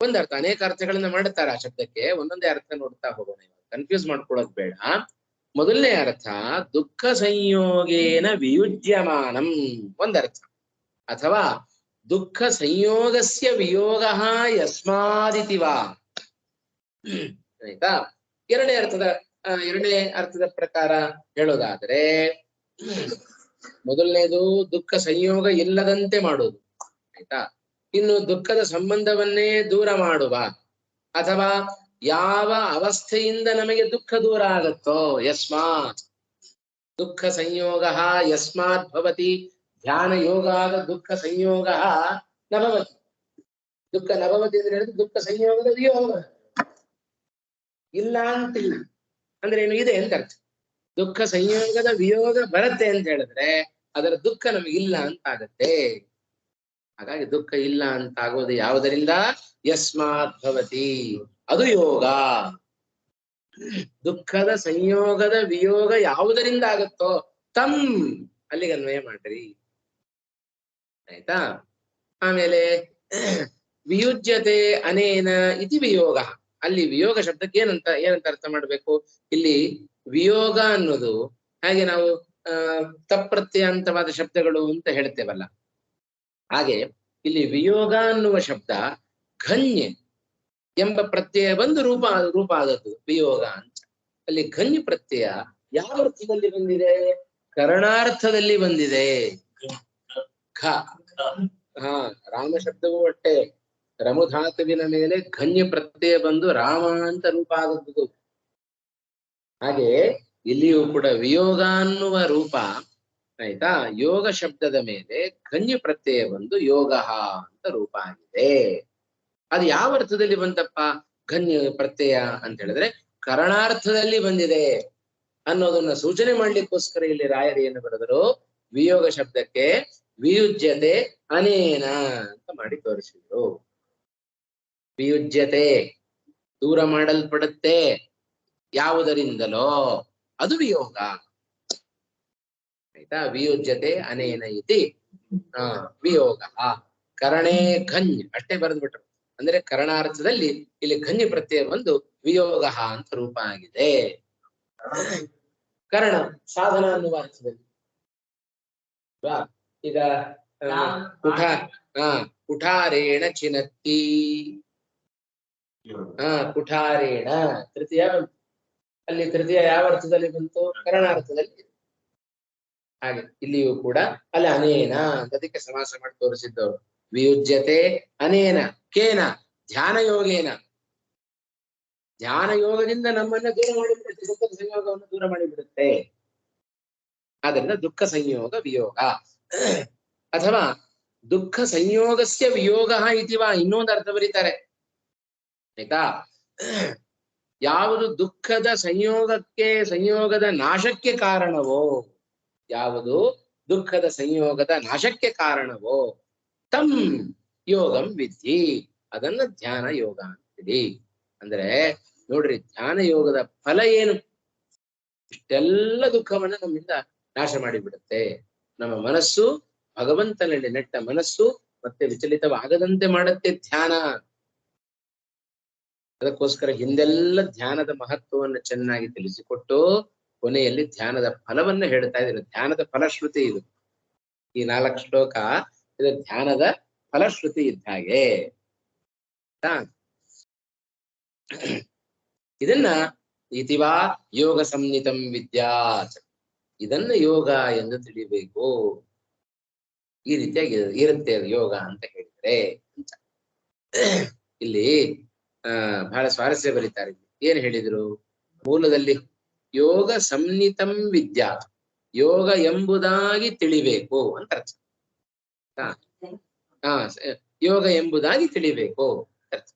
ಒಂದರ್ಥ, ಅನೇಕ ಅರ್ಥಗಳನ್ನ ಮಾಡುತ್ತಾರೆ ಆ ಶಬ್ದಕ್ಕೆ, ಒಂದೊಂದೇ ಅರ್ಥ ನೋಡ್ತಾ ಹೋಗೋಣ, ಕನ್ಫ್ಯೂಸ್ ಮಾಡ್ಕೊಳ್ಳೋದು ಬೇಡ. ಮೊದಲನೇ ಅರ್ಥ ದುಃಖ ಸಂಯೋಗೇನ ವಿಯುಜ್ಯಮಾನಂ ಒಂದರ್ಥ, ಅಥವಾ ದುಃಖ ಸಂಯೋಗಸ್ಯ ವಿಯೋಗ ಯಸ್ಮಾದಿತಿ ವಾ, ಆಯ್ತಾ? ಎರಡನೇ ಅರ್ಥದ ಪ್ರಕಾರ ಹೇಳೋದಾದ್ರೆ, ಮೊದಲನೇದು ದುಃಖ ಸಂಯೋಗ ಇಲ್ಲದಂತೆ ಮಾಡುವುದು, ಆಯ್ತಾ? ಇನ್ನು ದುಃಖದ ಸಂಬಂಧವನ್ನೇ ದೂರ ಮಾಡುವ, ಅಥವಾ ಯಾವ ಅವಸ್ಥೆಯಿಂದ ನಮಗೆ ದುಃಖ ದೂರ ಆಗುತ್ತೋ, ಯಸ್ಮಾತ್ ದುಃಖ ಸಂಯೋಗ ಯಸ್ಮಾತ್ ಭವತಿ, ಧ್ಯಾನ ಯೋಗ ದುಃಖ ಸಂಯೋಗ ನಭವತಿ. ದುಃಖ ನಭವತಿ ಅಂದ್ರೆ ಹೇಳಿದ್ರೆ ದುಃಖ ಸಂಯೋಗದ ವಿಯೋಗ ಇಲ್ಲ ಅಂತಿಲ್ಲ ಅಂದ್ರೆ ಏನು, ಇದೆ ಅಂತ ಅರ್ಥ. ದುಃಖ ಸಂಯೋಗದ ವಿಯೋಗ ಬರುತ್ತೆ ಅಂತ ಹೇಳಿದ್ರೆ ಅದರ ದುಃಖ ನಮಗಿಲ್ಲ ಅಂತ ಆಗತ್ತೆ. ಹಾಗಾಗಿ ದುಃಖ ಇಲ್ಲ ಅಂತ ಆಗೋದು ಯಾವುದರಿಂದ? ಯಸ್ಮಾತ್ ಭವತಿ, ಅದು ಯೋಗ. ದುಃಖದ ಸಂಯೋಗದ ವಿಯೋಗ ಯಾವುದರಿಂದ ಆಗುತ್ತೋ ತಂ ಅಲ್ಲಿಗೆ ಅನ್ವಯ ಮಾಡ್ರಿ, ಆಯ್ತಾ? ಆಮೇಲೆ ವಿಯುಜ್ಯತೆ ಅನೇನ ಇತಿ ವಿಯೋಗ, ಅಲ್ಲಿ ವಿಯೋಗ ಶಬ್ದಕ್ಕೆ ಏನಂತ ಅರ್ಥ ಮಾಡ್ಬೇಕು? ಇಲ್ಲಿ ವಿಯೋಗ ಅನ್ನೋದು ಹಾಗೆ ನಾವು ತಪ್ರತ್ಯಂತವಾದ ಶಬ್ದಗಳು ಅಂತ ಹೇಳ್ತೇವಲ್ಲ, ಹಾಗೆ ಇಲ್ಲಿ ವಿಯೋಗ ಅನ್ನುವ ಶಬ್ದ ಘನ್ಯ ಎಂಬ ಪ್ರತ್ಯಯ ಬಂದು ರೂಪ ಆದದ್ದು ವಿಯೋಗ ಅಂತ. ಅಲ್ಲಿ ಘನ್ಯ ಪ್ರತ್ಯಯ ಯಾವ ಅರ್ಥದಲ್ಲಿ ಬಂದಿದೆ? ಕರಣಾರ್ಥದಲ್ಲಿ ಬಂದಿದೆ. ಖ ಹಾ, ರಾಮ ಶಬ್ದವೂ ಅಷ್ಟೇ ರಮುಧಾತುವಿನ ಮೇಲೆ ಘನ್ಯ ಪ್ರತ್ಯಯ ಬಂದು ರಾಮ ಅಂತ ರೂಪ ಆದದ್ದು. ಹಾಗೆ ಇಲ್ಲಿಯೂ ಕೂಡ ವಿಯೋಗ ಅನ್ನುವ ರೂಪ ಆಯ್ತಾ, ಯೋಗ ಶಬ್ದದ ಮೇಲೆ ಘನ್ಯ ಪ್ರತ್ಯಯ ಬಂದು ಯೋಗ ಅಂತ ರೂಪ ಆಗಿದೆ. ಅದು ಯಾವ ಅರ್ಥದಲ್ಲಿ ಬಂತಪ್ಪ ಘನ್ಯ ಪ್ರತ್ಯಯ ಅಂತ ಹೇಳಿದ್ರೆ ಕರಣಾರ್ಥದಲ್ಲಿ ಬಂದಿದೆ ಅನ್ನೋದನ್ನ ಸೂಚನೆ ಮಾಡ್ಲಿಕ್ಕೋಸ್ಕರ ಇಲ್ಲಿ ರಾಯರು ಏನು ಬರೆದರು, ವಿಯೋಗ ಶಬ್ದಕ್ಕೆ ವಿಯುಜ್ಯತೆ ಅನೇನ ಅಂತ ಮಾಡಿ ತೋರಿಸಿದ್ರು. ವಿಯುಜ್ಯತೆ ದೂರ ಮಾಡಲ್ಪಡುತ್ತೆ ಯಾವುದರಿಂದಲೋ ಅದು ವಿಯೋಗ ಆಯ್ತಾ. ವಿಯುಜ್ಯತೆ ಅನೇನ ಇತಿ ವಿಯೋಗ ಕರಣೇ ಘನ್ಯ ಅಷ್ಟೇ ಬರೆದ್ಬಿಟ್ರು. ಅಂದ್ರೆ ಕರಣಾರ್ಥದಲ್ಲಿ ಇಲ್ಲಿ ಘನ್ಯ ಪ್ರತ್ಯಯ ಬಂದು ವಿಯೋಗ ಅಂತ ರೂಪ ಆಗಿದೆ. ಕರ್ಣ ಸಾಧನ ಅನ್ನುವ ಅರ್ಥದಲ್ಲಿ ಈಗ ಕುಠಾರೇಣ ಚಿನತ್ತಿ, ಕುಠಾರೇಣ ತೃತೀಯ ಬಂತು. ಅಲ್ಲಿ ತೃತೀಯ ಯಾವ ಅರ್ಥದಲ್ಲಿ ಬಂತು? ಕರಣಾರ್ಥದಲ್ಲಿ. ಹಾಗೆ ಇಲ್ಲಿಯೂ ಕೂಡ ಅಲ್ಲಿ ಅನೇನ ಅದಕ್ಕೆ ಸಮಾಸ ಮಾಡಿ ತೋರಿಸಿದ್ದವರು. ವಿಯುಜ್ಯತೆ ಅನೇನ ಕೇನ ಧ್ಯಾನ ಯೋಗೇನ, ಧ್ಯಾನ ಯೋಗದಿಂದ ನಮ್ಮನ್ನ ದೂರ ಮಾಡಿಬಿಡುತ್ತೆ, ದುಃಖದ ಸಂಯೋಗವನ್ನು ದೂರ ಮಾಡಿಬಿಡುತ್ತೆ. ಆದ್ರಿಂದ ದುಃಖ ಸಂಯೋಗ ವಿಯೋಗ, ಅಥವಾ ದುಃಖ ಸಂಯೋಗಸ್ಯ ವಿಯೋಗ ಇತಿವಾ ಇನ್ನೊಂದು ಅರ್ಥ ಬರೀತಾರೆ ಆಯ್ತಾ. ಯಾವುದು ದುಃಖದ ಸಂಯೋಗದ ನಾಶಕ್ಕೆ ಕಾರಣವೋ, ಯಾವುದು ದುಃಖದ ಸಂಯೋಗದ ನಾಶಕ್ಕೆ ಕಾರಣವೋ ತಂ ಯೋಗಂ ವಿಧಿ, ಅದನ್ನ ಧ್ಯಾನ ಯೋಗ ಅಂತೀವಿ. ಅಂದ್ರೆ ನೋಡ್ರಿ, ಧ್ಯಾನ ಯೋಗದ ಫಲ ಏನು? ಇಷ್ಟೆಲ್ಲ ದುಃಖವನ್ನ ನಮ್ಮಿಂದ ನಾಶ ಮಾಡಿಬಿಡುತ್ತೆ. ನಮ್ಮ ಮನಸ್ಸು ಭಗವಂತನಲ್ಲಿ ನೆಟ್ಟ ಮನಸ್ಸು ಮತ್ತೆ ವಿಚಲಿತವಾಗದಂತೆ ಮಾಡುತ್ತೆ ಧ್ಯಾನ. ಅದಕ್ಕೋಸ್ಕರ ಹಿಂದೆಲ್ಲ ಧ್ಯಾನದ ಮಹತ್ವವನ್ನು ಚೆನ್ನಾಗಿ ತಿಳಿಸಿಕೊಟ್ಟು ಕೊನೆಯಲ್ಲಿ ಧ್ಯಾನದ ಫಲವನ್ನ ಹೇಳ್ತಾ ಇದ್ರು. ಧ್ಯಾನದ ಫಲಶ್ರುತಿ ಇದು. ಈ 4 ಶ್ಲೋಕ ಇದು ಧ್ಯಾನದ ಫಲಶ್ರುತಿ ಇದ್ದ ಹಾಗೆ. ಇದನ್ನ ಇತಿವಾ ಯೋಗ ಸಂಹಿತಂ ವಿದ್ಯಾತ್, ಇದನ್ನ ಯೋಗ ಎಂದು ತಿಳಿಬೇಕು. ಈ ರೀತಿಯಾಗಿ ಇರುತ್ತೆ ಯೋಗ ಅಂತ ಹೇಳಿದ್ರೆ ಅಂತ. ಇಲ್ಲಿ ಬಹಳ ಸ್ವಾರಸ್ಯ ಬರೀತಾರೆ. ಏನ್ ಹೇಳಿದ್ರು? ಮೂಲದಲ್ಲಿ ಯೋಗ ಸಂಹಿತಂ ವಿದ್ಯಾತ್, ಯೋಗ ಎಂಬುದಾಗಿ ತಿಳಿಬೇಕು ಅಂತ ಅರ್ಥ. ಯೋಗ ಎಂಬುದಾಗಿ ತಿಳಿಬೇಕು ಅರ್ಥ.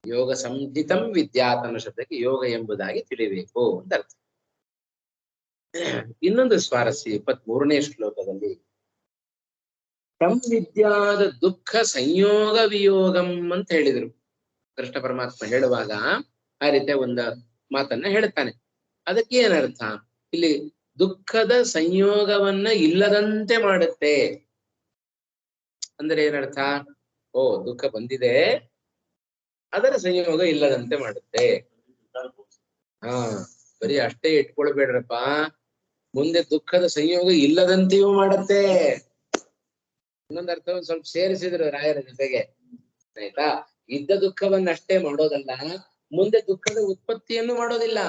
ಯೋಗ ಸಂಹಿತಂ ವಿದ್ಯಾತ್ ಅನ್ನೋ ಶಬ್ದಕ್ಕೆ ಯೋಗ ಎಂಬುದಾಗಿ ತಿಳಿಬೇಕು ಅಂತ ಅರ್ಥ. ಇನ್ನೊಂದು ಸ್ವಾರಸ್ಯ 23ನೇ ಶ್ಲೋಕದಲ್ಲಿ ಸಂವಿದ್ಯಾದ ದುಃಖ ಸಂಯೋಗ ವಿಯೋಗಂ ಅಂತ ಹೇಳಿದ್ರು. ಕೃಷ್ಣ ಪರಮಾತ್ಮ ಹೇಳುವಾಗ ಆ ರೀತಿಯ ಒಂದು ಮಾತನ್ನ ಹೇಳ್ತಾನೆ. ಅದಕ್ಕೆ ಏನರ್ಥ? ಇಲ್ಲಿ ದುಃಖದ ಸಂಯೋಗವನ್ನ ಇಲ್ಲದಂತೆ ಮಾಡುತ್ತೆ ಅಂದ್ರೆ ಏನರ್ಥ? ಓ, ದುಃಖ ಬಂದಿದೆ, ಅದರ ಸಂಯೋಗ ಇಲ್ಲದಂತೆ ಮಾಡುತ್ತೆ. ಬರೀ ಅಷ್ಟೇ ಇಟ್ಕೊಳ್ಬೇಡ್ರಪ್ಪ, ಮುಂದೆ ದುಃಖದ ಸಂಯೋಗ ಇಲ್ಲದಂತೆಯೂ ಮಾಡುತ್ತೆ. ಇನ್ನೊಂದು ಅರ್ಥ ಒಂದ್ ಸ್ವಲ್ಪ ಸೇರಿಸಿದ್ರು ರಾಯರ ಜೊತೆಗೆ ಆಯ್ತಾ. ಇದ್ದ ದುಃಖವನ್ನಷ್ಟೇ ಮಾಡೋದಲ್ಲ, ಮುಂದೆ ದುಃಖದ ಉತ್ಪತ್ತಿಯನ್ನು ಮಾಡೋದಿಲ್ಲ.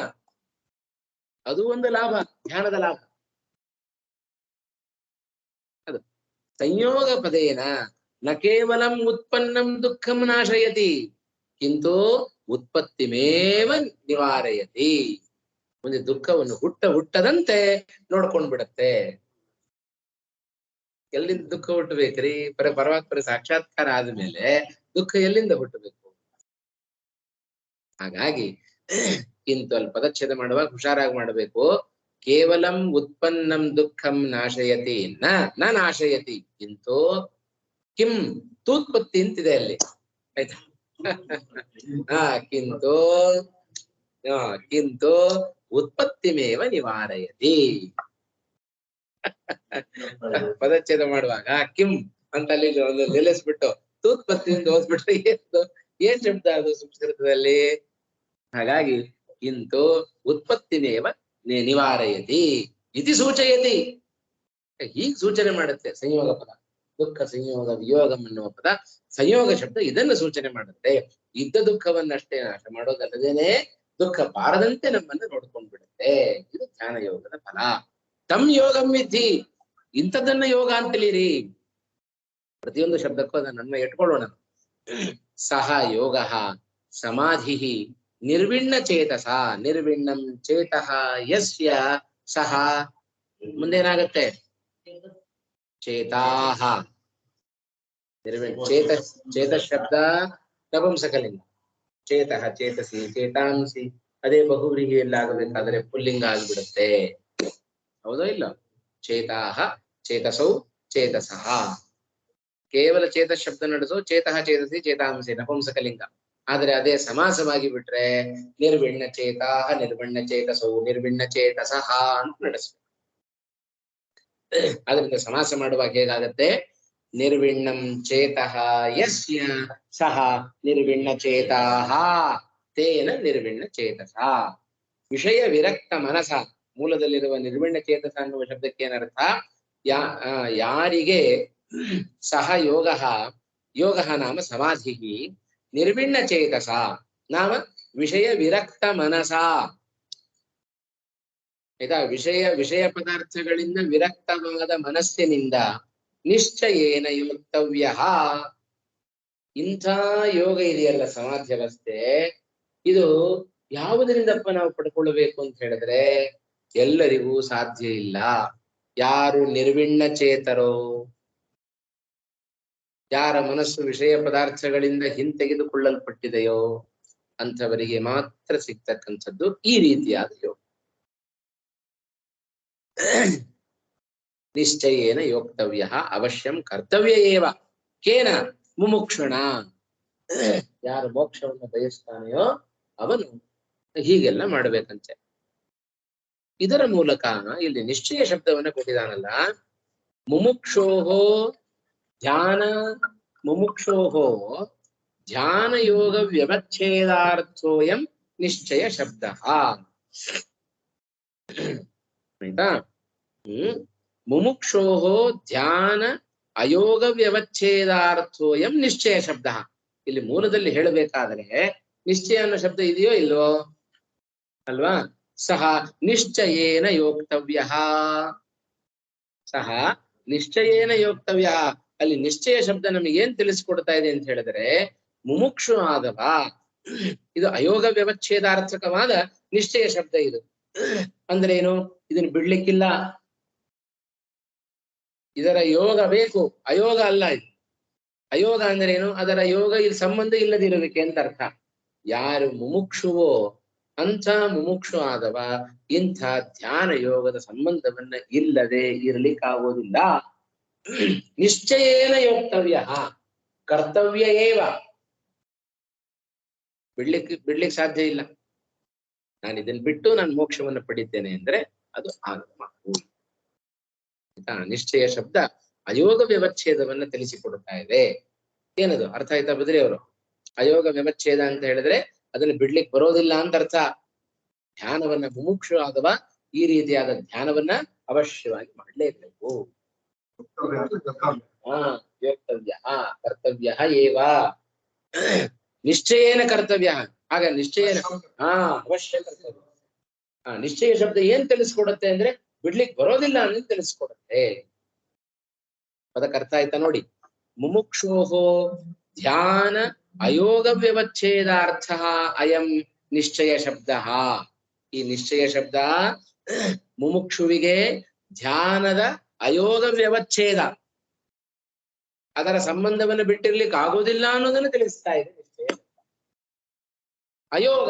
ಅದು ಒಂದು ಲಾಭ, ಧ್ಯಾನದ ಲಾಭ. ಅದು ಸಂಯೋಗ ಪದೇನ ನ ಕೇವಲಂ ಉತ್ಪನ್ನಂ ದುಃಖಂ ನಾಶಯತಿ ಕಿಂತು ಉತ್ಪತ್ತಿಮೇವ ನಿವಾರಯತಿ. ಮುಂದೆ ದುಃಖವನ್ನು ಹುಟ್ಟದಂತೆ ನೋಡ್ಕೊಂಡ್ ಬಿಡತ್ತೆ. ಎಲ್ಲಿಂದ ದುಃಖ ಹುಟ್ಟಬೇಕ್ರಿ? ಪರಮಾತ್ಮರ ಸಾಕ್ಷಾತ್ಕಾರ ಆದ್ಮೇಲೆ ದುಃಖ ಎಲ್ಲಿಂದ ಹುಟ್ಟಬೇಕು? ಹಾಗಾಗಿ ಕಿಂತು ಅಲ್ಲಿ ಪದಚ್ಛೇದ ಮಾಡುವಾಗ ಹುಷಾರಾಗಿ ಮಾಡಬೇಕು. ಕೇವಲಂ ಉತ್ಪನ್ನಂ ದುಃಖಂ ನಾಶಯತಿ ನ ನಾಶಯತಿ ಕಿಂತು ಕಿಂ ತೂತ್ಪತ್ತಿ ಅಂತಿದೆ ಅಲ್ಲಿ ಆಯ್ತಾ. ಕಿಂತು ಉತ್ಪತ್ತಿಮೇವ ನಿವಾರಯತಿ. ಪದಚ್ಛೇದ ಮಾಡುವಾಗ ಕಿಂ ಅಂತ ಅಲ್ಲಿ ನಿಲ್ಲಿಸ್ಬಿಟ್ಟು ತೂತ್ಪತ್ತಿಯಿಂದ ಓದ್ಬಿಟ್ರೆ ಏನ್ ಶಬ್ದ ಅದು ಸಂಸ್ಕೃತದಲ್ಲಿ? ಹಾಗಾಗಿ ಕಿಂತು ಉತ್ಪತ್ತಿಮೇವ ನಿವಾರಯತಿ, ಇತಿ ಸೂಚಯತಿ. ಹೀಗೆ ಸೂಚನೆ ಮಾಡುತ್ತೆ ಸಂಯೋಗ ಪದ. ದುಃಖ ಸಂಯೋಗ ವಿಯೋಗಂ ಅನ್ನುವ ಪದ ಸಂಯೋಗ ಶಬ್ದ ಇದನ್ನು ಸೂಚನೆ ಮಾಡುತ್ತೆ. ಇದ್ದ ದುಃಖವನ್ನಷ್ಟೇ ನಾಶ ಮಾಡೋದಲ್ಲದೇನೆ ದುಃಖ ಬಾರದಂತೆ ನಮ್ಮನ್ನು ನೋಡ್ಕೊಂಡ್ ಬಿಡುತ್ತೆ. ಇದು ಧ್ಯಾನ ಯೋಗದ ಫಲ. ತಮ್ ಯೋಗಂ ವಿಧಿ, ಇಂಥದನ್ನ ಯೋಗ ಅಂತ ತಿಳಿಯಿರಿ. ಪ್ರತಿಯೊಂದು ಶಬ್ದಕ್ಕೂ ಅದನ್ನ ನನ್ನ ಇಟ್ಕೊಳ್ಳೋಣ. ಸಹ ಯೋಗ ಸಮಾಧಿ ನಿರ್ವಿಣ್ಣ ಚೇತಸ. ನಿರ್ವಿಣ್ಣಂ ಚೇತಃ ಯಸ್ಯ ಸಹ ಮುಂದೇನಾಗತ್ತೆ? ಚೇತಾಹ. ಚೇತ ಶಬ್ದ ನಪುಂಸಕಲಿಂಗ. ಚೇತಃ ಚೇತಸಿ ಚೇತಾಂಸಿ ಅದೇ ಬಹುವ್ರೀಹಿಯಲ್ಲಿ ಆಗಬೇಕಾದ್ರೆ ಪುಲ್ಲಿಂಗ ಆಗಿಬಿಡುತ್ತೆ. ಹೌದೋ ಇಲ್ಲ? ಚೇತಾಹ ಚೇತಸೌ ಚೇತಸಃ. ಕೇವಲ ಚೇತ ಶಬ್ದ ನಡೆಸೋ ಚೇತಃ ಚೇತಸಿ ಚೇತಾಂಸಿ ನಪುಂಸಕಲಿಂಗ. ಆದ್ರೆ ಅದೇ ಸಮಾಸವಾಗಿ ಬಿಟ್ರೆ ನಿರ್ವಿಣ್ಣ ಚೇತಾಹ ನಿರ್ವಿಣ್ಣ ಚೇತಸೌ ನಿರ್ವಿಣ್ಣ ಚೇತಸಃ ಅಂತ ನಡೆಸ್ಬೇಕು. ಅದರಿಂದ ಸಮಾಸ ಮಾಡುವಾಗ ಹೇಗಾಗತ್ತೆ? ನಿರ್ವಿಣ್ಣಂ ಚೇತಃ ಯಸ್ಯ ಸಹ ನಿರ್ವಿಣ್ಣ ಚೇತಾಹ ತೇನ ನಿರ್ವಿಣ್ಣ ಚೇತಸ. ವಿಷಯ ವಿರಕ್ತ ಮನಸ. ಮೂಲದಲ್ಲಿರುವ ನಿರ್ವಿಣ್ಣ ಚೇತಸ ಅನ್ನುವ ಶಬ್ದಕ್ಕೆ ಏನರ್ಥ? ಯಾರಿಗೆ ಸಹ ಯೋಗ ಯೋಗ ನಾಮ ಸಮಾಧಿ ನಿರ್ವಿಣ್ಣ ಚೇತಸ ನಾಮ ವಿಷಯ ವಿರಕ್ತ ಮನಸ. ಆಯ್ತಾ? ವಿಷಯ ಪದಾರ್ಥಗಳಿಂದ ವಿರಕ್ತವಾದ ಮನಸ್ಸಿನಿಂದ ನಿಶ್ಚಯೇನ ಯೋಕ್ತವ್ಯ. ಇಂಥ ಯೋಗ ಇದೆಯಲ್ಲ ಸಮಾಧಿ ಅವಸ್ಥೆ, ಇದು ಯಾವುದರಿಂದಪ್ಪ ನಾವು ಪಡ್ಕೊಳ್ಬೇಕು ಅಂತ ಹೇಳಿದ್ರೆ ಎಲ್ಲರಿಗೂ ಸಾಧ್ಯ ಇಲ್ಲ. ಯಾರು ನಿರ್ವಿಣ್ಣ ಚೇತರೋ, ಯಾರ ಮನಸ್ಸು ವಿಷಯ ಪದಾರ್ಥಗಳಿಂದ ಹಿಂತೆಗೆದುಕೊಳ್ಳಲ್ಪಟ್ಟಿದೆಯೋ ಅಂಥವರಿಗೆ ಮಾತ್ರ ಸಿಗ್ತಕ್ಕಂಥದ್ದು ಈ ರೀತಿಯಾದ ಯೋಗ. ನಿಶ್ಚಯೇನ ಯೋಕ್ತವ್ಯ ಅವಶ್ಯಂ ಕರ್ತವ್ಯ ಏವ ಕೇನ ಮುಮುಕ್ಷುಣ. ಯಾರು ಮೋಕ್ಷವನ್ನು ಬಯಸ್ತಾನೆಯೋ ಅವನು ಹೀಗೆಲ್ಲ ಮಾಡ್ಬೇಕಂತೆ. ಇದರ ಮೂಲಕ ಇಲ್ಲಿ ನಿಶ್ಚಯ ಶಬ್ದವನ್ನ ಕೊಟ್ಟಿದಾನಲ್ಲ. ಮುಮುಕ್ಷೋಹೋ ಧ್ಯಾನ ಯೋಗ ವ್ಯವಚ್ಛೇದಾರ್ಥೋಯಂ ನಿಶ್ಚಯ ಶಬ್ದ. ಆಯ್ತಾ? ಮುಮುಕ್ಷೋಹೋ ಧ್ಯಾನ ಅಯೋಗ ವ್ಯವಚ್ಛೇದಾರ್ಥೋಯಂ ನಿಶ್ಚಯ ಶಬ್ದ. ಇಲ್ಲಿ ಮೂಲದಲ್ಲಿ ಹೇಳಬೇಕಾದರೆ ನಿಶ್ಚಯ ಅನ್ನೋ ಶಬ್ದ ಇದೆಯೋ ಇಲ್ವೋ? ಅಲ್ವಾ? ಸಹ ನಿಶ್ಚಯೇನ ಯೋಕ್ತವ್ಯ. ಸಹ ನಿಶ್ಚಯೇನ ಯೋಕ್ತವ್ಯ. ಅಲ್ಲಿ ನಿಶ್ಚಯ ಶಬ್ದ ನಮಗೆ ಏನ್ ತಿಳಿಸ್ಕೊಡ್ತಾ ಇದೆ ಅಂತ ಹೇಳಿದ್ರೆ, ಮುಮುಕ್ಷು ಆದವ. ಇದು ಅಯೋಗ ವ್ಯವಚ್ಛೇದಾರ್ಥಕವಾದ ನಿಶ್ಚಯ ಶಬ್ದ ಇದು. ಅಂದ್ರೆ ಏನು? ಇದನ್ನು ಬಿಡ್ಲಿಕ್ಕಿಲ್ಲ. ಇದರ ಯೋಗ ಬೇಕು, ಅಯೋಗ ಅಲ್ಲ ಇದು. ಅಯೋಗ ಅಂದ್ರೆ ಏನು? ಅದರ ಯೋಗ ಇಲ್ಲಿ ಸಂಬಂಧ ಇಲ್ಲದಿರಬೇಕು ಅಂತ ಅರ್ಥ. ಯಾರು ಮುಮುಕ್ಷುವೋ ಅಂಥ ಮುಮುಕ್ಷು ಆದವ ಇಂಥ ಧ್ಯಾನ ಯೋಗದ ಸಂಬಂಧವನ್ನ ಇಲ್ಲದೆ ಇರ್ಲಿಕ್ಕಾಗೋದಿಲ್ಲ. ನಿಶ್ಚಯೇನ ಯೋಕ್ತವ್ಯ ಕರ್ತವ್ಯ ಏವ. ಬಿಡ್ಲಿಕ್ಕೆ ಸಾಧ್ಯ ಇಲ್ಲ. ನಾನು ಇದನ್ನ ಬಿಟ್ಟು ನಾನು ಮೋಕ್ಷವನ್ನು ಪಡಿತೇನೆ ಅಂದ್ರೆ ಅದು ಆಗಲ್ಲ. ನಿಶ್ಚಯ ಶಬ್ದ ಅಯೋಗ ವ್ಯವಚ್ಛೇದವನ್ನ ತಿಳಿಸಿಕೊಡ್ತಾ ಇದೆ. ಏನದು ಅರ್ಥ ಆಯ್ತಾ ಬದ್ರಿ ಅವರು? ಅಯೋಗ ವ್ಯವಚ್ಛೇದ ಅಂತ ಹೇಳಿದ್ರೆ ಅದನ್ನ ಬಿಡ್ಲಿಕ್ಕೆ ಬರೋದಿಲ್ಲ ಅಂತ ಅರ್ಥ. ಧ್ಯಾನವನ್ನ ಮುಮುಕ್ಷು ಆದವ ಈ ರೀತಿಯಾದ ಧ್ಯಾನವನ್ನ ಅವಶ್ಯವಾಗಿ ಮಾಡಲೇಬೇಕು. ಯೋಕ್ತವ್ಯ ಕರ್ತವ್ಯ ಏವ ನಿಶ್ಚಯೇನ ಕರ್ತವ್ಯ. ಆಗ ನಿಶ್ಚಯನ ಅವಶ್ಯ ಕರ್ತವ್ಯ. ನಿಶ್ಚಯ ಶಬ್ದ ಏನ್ ತಿಳಿಸ್ಕೊಡುತ್ತೆ ಅಂದ್ರೆ ಬಿಡ್ಲಿಕ್ಕೆ ಬರೋದಿಲ್ಲ ಅನ್ನೋದು ತಿಳಿಸ್ಕೊಡುತ್ತೆ. ಅದಕ್ಕೆ ಅರ್ಥ ಆಯ್ತಾ ನೋಡಿ. ಮುಮುಕ್ಷೋಹೋ ಧ್ಯಾನ ಅಯೋಗ ವ್ಯವಚ್ಛೇದಾರ್ಥ ಅಯಂ ನಿಶ್ಚಯ ಶಬ್ದ. ಈ ನಿಶ್ಚಯ ಶಬ್ದ ಮುಮುಕ್ಷುವಿಗೆ ಧ್ಯಾನದ ಅಯೋಗ ವ್ಯವಚ್ಛೇದ, ಅದರ ಸಂಬಂಧವನ್ನು ಬಿಟ್ಟಿರ್ಲಿಕ್ಕೆ ಆಗೋದಿಲ್ಲ ಅನ್ನೋದನ್ನು ತಿಳಿಸ್ತಾ ಇದೆ ನಿಶ್ಚಯ. ಅಯೋಗ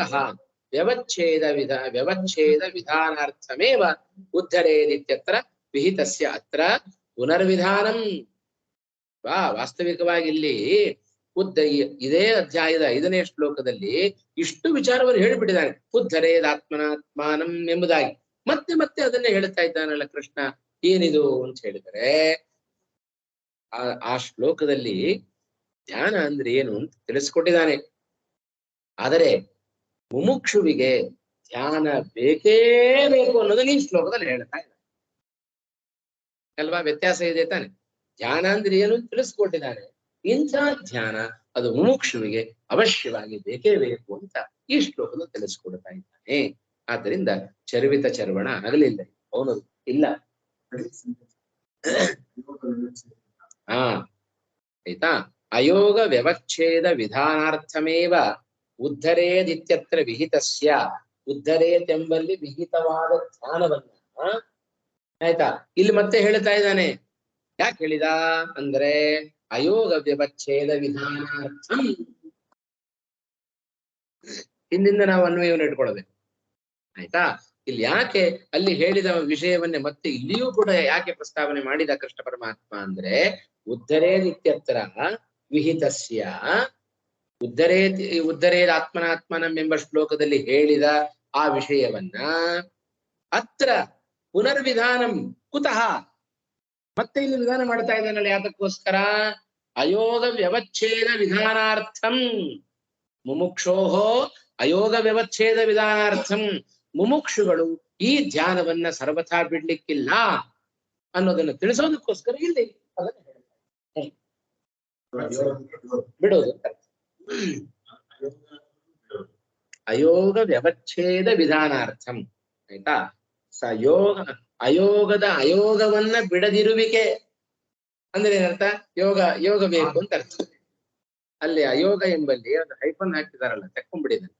ವ್ಯವಚ್ಛೇದ ವಿಧಾನಾರ್ಥಮೇವ ಉದ್ಧರೇದಿತ್ಯತ್ರ ವಿಹಿತಸ್ಯ ಅತ್ರ ಪುನರ್ವಿಧಾನಂ. ವಾಸ್ತವಿಕವಾಗಿ ಇಲ್ಲಿ ಇದೇ ಅಧ್ಯಾಯದ 5ನೇ ಶ್ಲೋಕದಲ್ಲಿ ಇಷ್ಟು ವಿಚಾರವನ್ನು ಹೇಳಿಬಿಟ್ಟಿದ್ದಾನೆ. ಉದ್ಧರೇದಾತ್ಮನಾತ್ಮಾನಂ ಎಂಬುದಾಗಿ ಮತ್ತೆ ಮತ್ತೆ ಅದನ್ನೇ ಹೇಳ್ತಾ ಇದ್ದಾನಲ್ಲ ಕೃಷ್ಣ. ಏನಿದು ಅಂತ ಹೇಳಿದರೆ ಆ ಶ್ಲೋಕದಲ್ಲಿ ಧ್ಯಾನ ಅಂದ್ರೆ ಏನು ಅಂತ ತಿಳಿಸ್ಕೊಟ್ಟಿದ್ದಾನೆ. ಆದರೆ ಮುಮುಕ್ಷುವಿಗೆ ಧ್ಯಾನ ಬೇಕೇ ಬೇಕು ಅನ್ನೋದನ್ನ ಈ ಶ್ಲೋಕದಲ್ಲಿ ಹೇಳ್ತಾ ಇದ್ದಾನೆ. ಅಲ್ವಾ? ವ್ಯತ್ಯಾಸ ಇದೆ ತಾನೆ. ಧ್ಯಾನ ಅಂದ್ರೆ ಏನು ತಿಳಿಸ್ಕೊಟ್ಟಿದ್ದಾನೆ. ಇಂಥ ಧ್ಯಾನ ಅದು ಮುಮುಕ್ಷುವಿಗೆ ಅವಶ್ಯವಾಗಿ ಬೇಕೇ ಬೇಕು ಅಂತ ಈ ಶ್ಲೋಕದ ತಿಳಿಸ್ಕೊಡ್ತಾ ಇದ್ದಾನೆ. ಆದ್ದರಿಂದ ಚರ್ವಿತ ಚರ್ವಣ ಆಗಲಿಲ್ಲ ಅವನು ಇಲ್ಲ. ಹಾ ಆಯ್ತಾ. ಅಯೋಗ ವ್ಯವಚ್ಛೇದ ವಿಧಾನಾರ್ಥಮೇವ ಉದ್ಧರೇದಿತ್ಯತ್ರ ವಿಹಿತಸ್ಯ. ಉದ್ಧರೇತೆಂಬಲ್ಲಿ ವಿಹಿತವಾದ ಧ್ಯಾನವನ್ನ ಆಯ್ತಾ ಇಲ್ಲಿ ಮತ್ತೆ ಹೇಳ್ತಾ ಇದ್ದಾನೆ. ಯಾಕೆ ಹೇಳಿದ ಅಂದ್ರೆ ಅಯೋಗ ವ್ಯವಚ್ಛೇದ ವಿಧಾನಾರ್ಥಂ. ಹಿಂದಿಂದ ನಾವು ಅನ್ವಯವನ್ನು ಇಟ್ಕೊಳ್ಬೇಕು. ಆಯ್ತಾ. ಇಲ್ಲಿ ಯಾಕೆ ಅಲ್ಲಿ ಹೇಳಿದ ವಿಷಯವನ್ನೇ ಮತ್ತೆ ಇಲ್ಲಿಯೂ ಕೂಡ ಯಾಕೆ ಪ್ರಸ್ತಾವನೆ ಮಾಡಿದ ಕೃಷ್ಣ ಪರಮಾತ್ಮ ಅಂದ್ರೆ ಉದ್ಧರೇದಿತ್ಯತ್ರ ವಿಹಿತಸ್ಯ. ಉದ್ಧರೇದ್ ಆತ್ಮನಾತ್ಮನಂ ಎಂಬ ಶ್ಲೋಕದಲ್ಲಿ ಹೇಳಿದ ಆ ವಿಷಯವನ್ನ ಅತ್ರ ಪುನರ್ವಿಧಾನಂ ಕುತಃ ಮತ್ತೆ ಇಲ್ಲಿ ವಿಧಾನ ಮಾಡ್ತಾ ಇದ್ದಾನಲ್ಲ. ಯಾತಕ್ಕೋಸ್ಕರ ಅಯೋಗ ವ್ಯವಚ್ಛೇದ ವಿಧಾನಾರ್ಥಂ. ಮುಮುಕ್ಷೋಹೋ ಅಯೋಗ ವ್ಯವಚ್ಛೇದ ವಿಧಾನಾರ್ಥಂ. ಮುಮುಕ್ಷುಗಳು ಈ ಧ್ಯಾನವನ್ನ ಸರ್ವಥಾ ಬಿಡ್ಲಿಕ್ಕಿಲ್ಲ ಅನ್ನೋದನ್ನು ತಿಳಿಸೋದಕ್ಕೋಸ್ಕರ ಇಲ್ಲಿ ಅದನ್ನು ಹೇಳ್ತಾರೆ. ಬಿಡೋದು ಅಯೋಗ ವ್ಯವಚ್ಛೇದ ವಿಧಾನಾರ್ಥಂ. ಆಯ್ತಾ. ಅಯೋಗದ ಅಯೋಗವನ್ನ ಬಿಡದಿರುವಿಕೆ ಅಂದ್ರೆ ಏನರ್ಥ? ಯೋಗ ಬೇಕು ಅಂತ ಅರ್ಥ. ಅಲ್ಲಿ ಅಯೋಗ ಎಂಬಲ್ಲಿ ಅದು ಹೈಫನ್ ಹಾಕ್ತಿದಾರಲ್ಲ, ತೆಕ್ಕೊಂಡ್ಬಿಡಿದಾನೆ,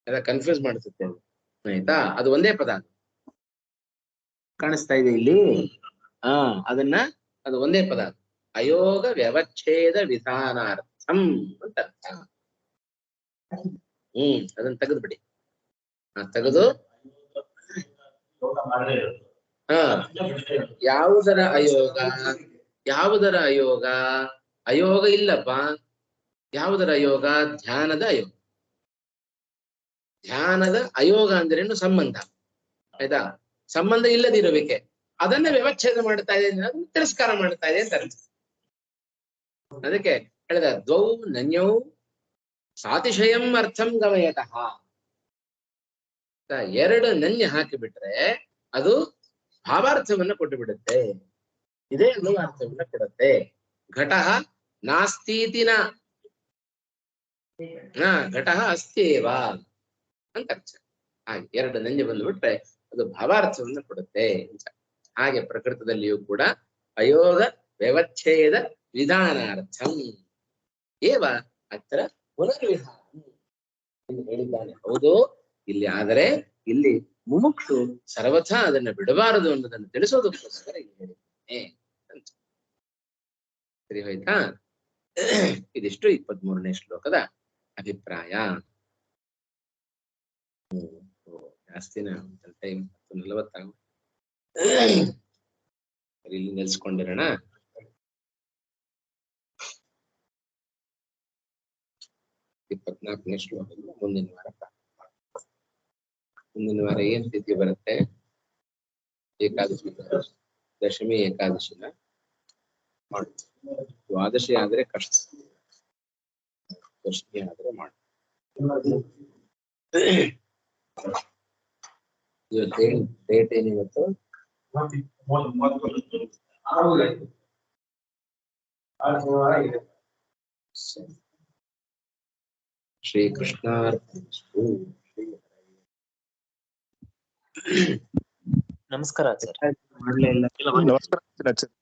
ಅದ ಕನ್ಫ್ಯೂಸ್ ಮಾಡಿಸುತ್ತೆ. ಆಯ್ತಾ. ಅದು ಒಂದೇ ಪದ ಕಾಣಿಸ್ತಾ ಇದೆ ಇಲ್ಲಿ. ಅದು ಒಂದೇ ಪದ. ಅಯೋಗ ವ್ಯವಚ್ಛೇದ ವಿಧಾನಾರ್ಥಂ ಅಂತ ಅರ್ಥ. ಅದನ್ನ ತೆಗೆದು ಬಿಡಿ. ತೆಗೆದು ಯಾವುದರ ಅಯೋಗ? ಯಾವುದರ ಅಯೋಗ? ಅಯೋಗ ಇಲ್ಲಪ್ಪ. ಯಾವುದರ ಅಯೋಗ? ಧ್ಯಾನದ ಅಯೋಗ. ಧ್ಯಾನದ ಅಯೋಗ ಅಂದ್ರೇನು? ಸಂಬಂಧ. ಆಯ್ತಾ. ಸಂಬಂಧ ಇಲ್ಲದಿರುವಿಕೆ ಅದನ್ನ ವ್ಯವಚ್ಛೇದ ಮಾಡ್ತಾ ಇದೆ, ಅದನ್ನ ತಿರಸ್ಕಾರ ಮಾಡ್ತಾ ಇದೆ ಅಂತ ಅರ್ಥ. ಅದಕ್ಕೆ ಹೇಳಿದ ದ್ವೌ ನನ್ಯೌ ಸಾತಿಶಯಂ ಅರ್ಥಂ ಗಮಯತಃ. ಎರಡು ನನ್ಯ ಹಾಕಿಬಿಟ್ರೆ ಅದು ಭಾವಾರ್ಥವನ್ನ ಕೊಟ್ಟು ಬಿಡುತ್ತೆ. ಇದೇ ಅನ್ನುವ ಅರ್ಥವನ್ನ ಕೊಡುತ್ತೆ. ಘಟಃ ನಾಸ್ತೀತಿನ ಘಟಃ ಅಸ್ತಿಯೇವ ಅಂತ ಅರ್ಥ. ಹಾಗೆ ಎರಡು ನಂಜೆ ಬಂದ್ಬಿಟ್ರೆ ಅದು ಭಾವಾರ್ಥವನ್ನ ಕೊಡುತ್ತೆ ಅಂತ. ಹಾಗೆ ಪ್ರಕೃತದಲ್ಲಿಯೂ ಕೂಡ ಅಯೋಗ ವ್ಯವಚ್ಛೇದ ವಿಧಾನಾರ್ಥಂ ಏವ ಅತ್ರ ಪುನರ್ವಿಧಾನ ಎಂದು ಹೇಳಿದ್ದಾನೆ. ಹೌದು ಇಲ್ಲಿ. ಆದರೆ ಇಲ್ಲಿ ಮುಮುಕ್ಷು ಸರ್ವಥಾ ಅದನ್ನ ಬಿಡಬಾರದು ಅನ್ನೋದನ್ನು ತಿಳಿಸೋದಕ್ಕೋಸ್ಕರ ಇಲ್ಲಿ ಹೇಳಿದ್ದಾನೆ ಅಂತ. ಸರಿ ಹೋಯ್ತಾ. ಇದಿಷ್ಟು 23ನೇ ಶ್ಲೋಕದ ಅಭಿಪ್ರಾಯ. ಜಾಸ್ತಿನ ಟೈಮ್ 40 ಇಲ್ಲಿ ನಿಲ್ಸ್ಕೊಂಡಿರೋಣ. ಇಪ್ಪತ್ನಾಲ್ಕನೇ ಶ್ಲೋಕ ಮುಂದಿನ ವಾರ. ಮುಂದಿನ ವಾರ ಏನ್ ತಿಥಿ ಬರುತ್ತೆ? ಏಕಾದಶಿ, ದಶಮಿ ಏಕಾದಶಿನ ಮಾಡುದು. ದ್ವಾದಶಿ ಆದ್ರೆ ಕಷ್ಟ, ದಶಮಿ ಆದ್ರೆ ಮಾಡು. ಇವತ್ತೇನು ಡೇಟ್ ಏನಿವತ್ತು? ಶ್ರೀ ಕೃಷ್ಣಾರ್ಪಣಮಸ್ತು. ನಮಸ್ಕಾರ ಆಚಾರ್ಯ. ನಮಸ್ಕಾರ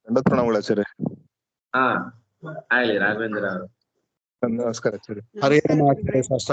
ದಂಡ ಪ್ರಣಾಮಗಳಾಚಾರ್ಯ. ಆಗ್ಲಿ ರಾಘವೇಂದ್ರ ಅವರು. ನಮಸ್ಕಾರ ಆಚಾರ್ಯ. ಹರೇ ರಾಮ ಆಚಾರ್ಯ ಶಾಸ್ತ್ರ.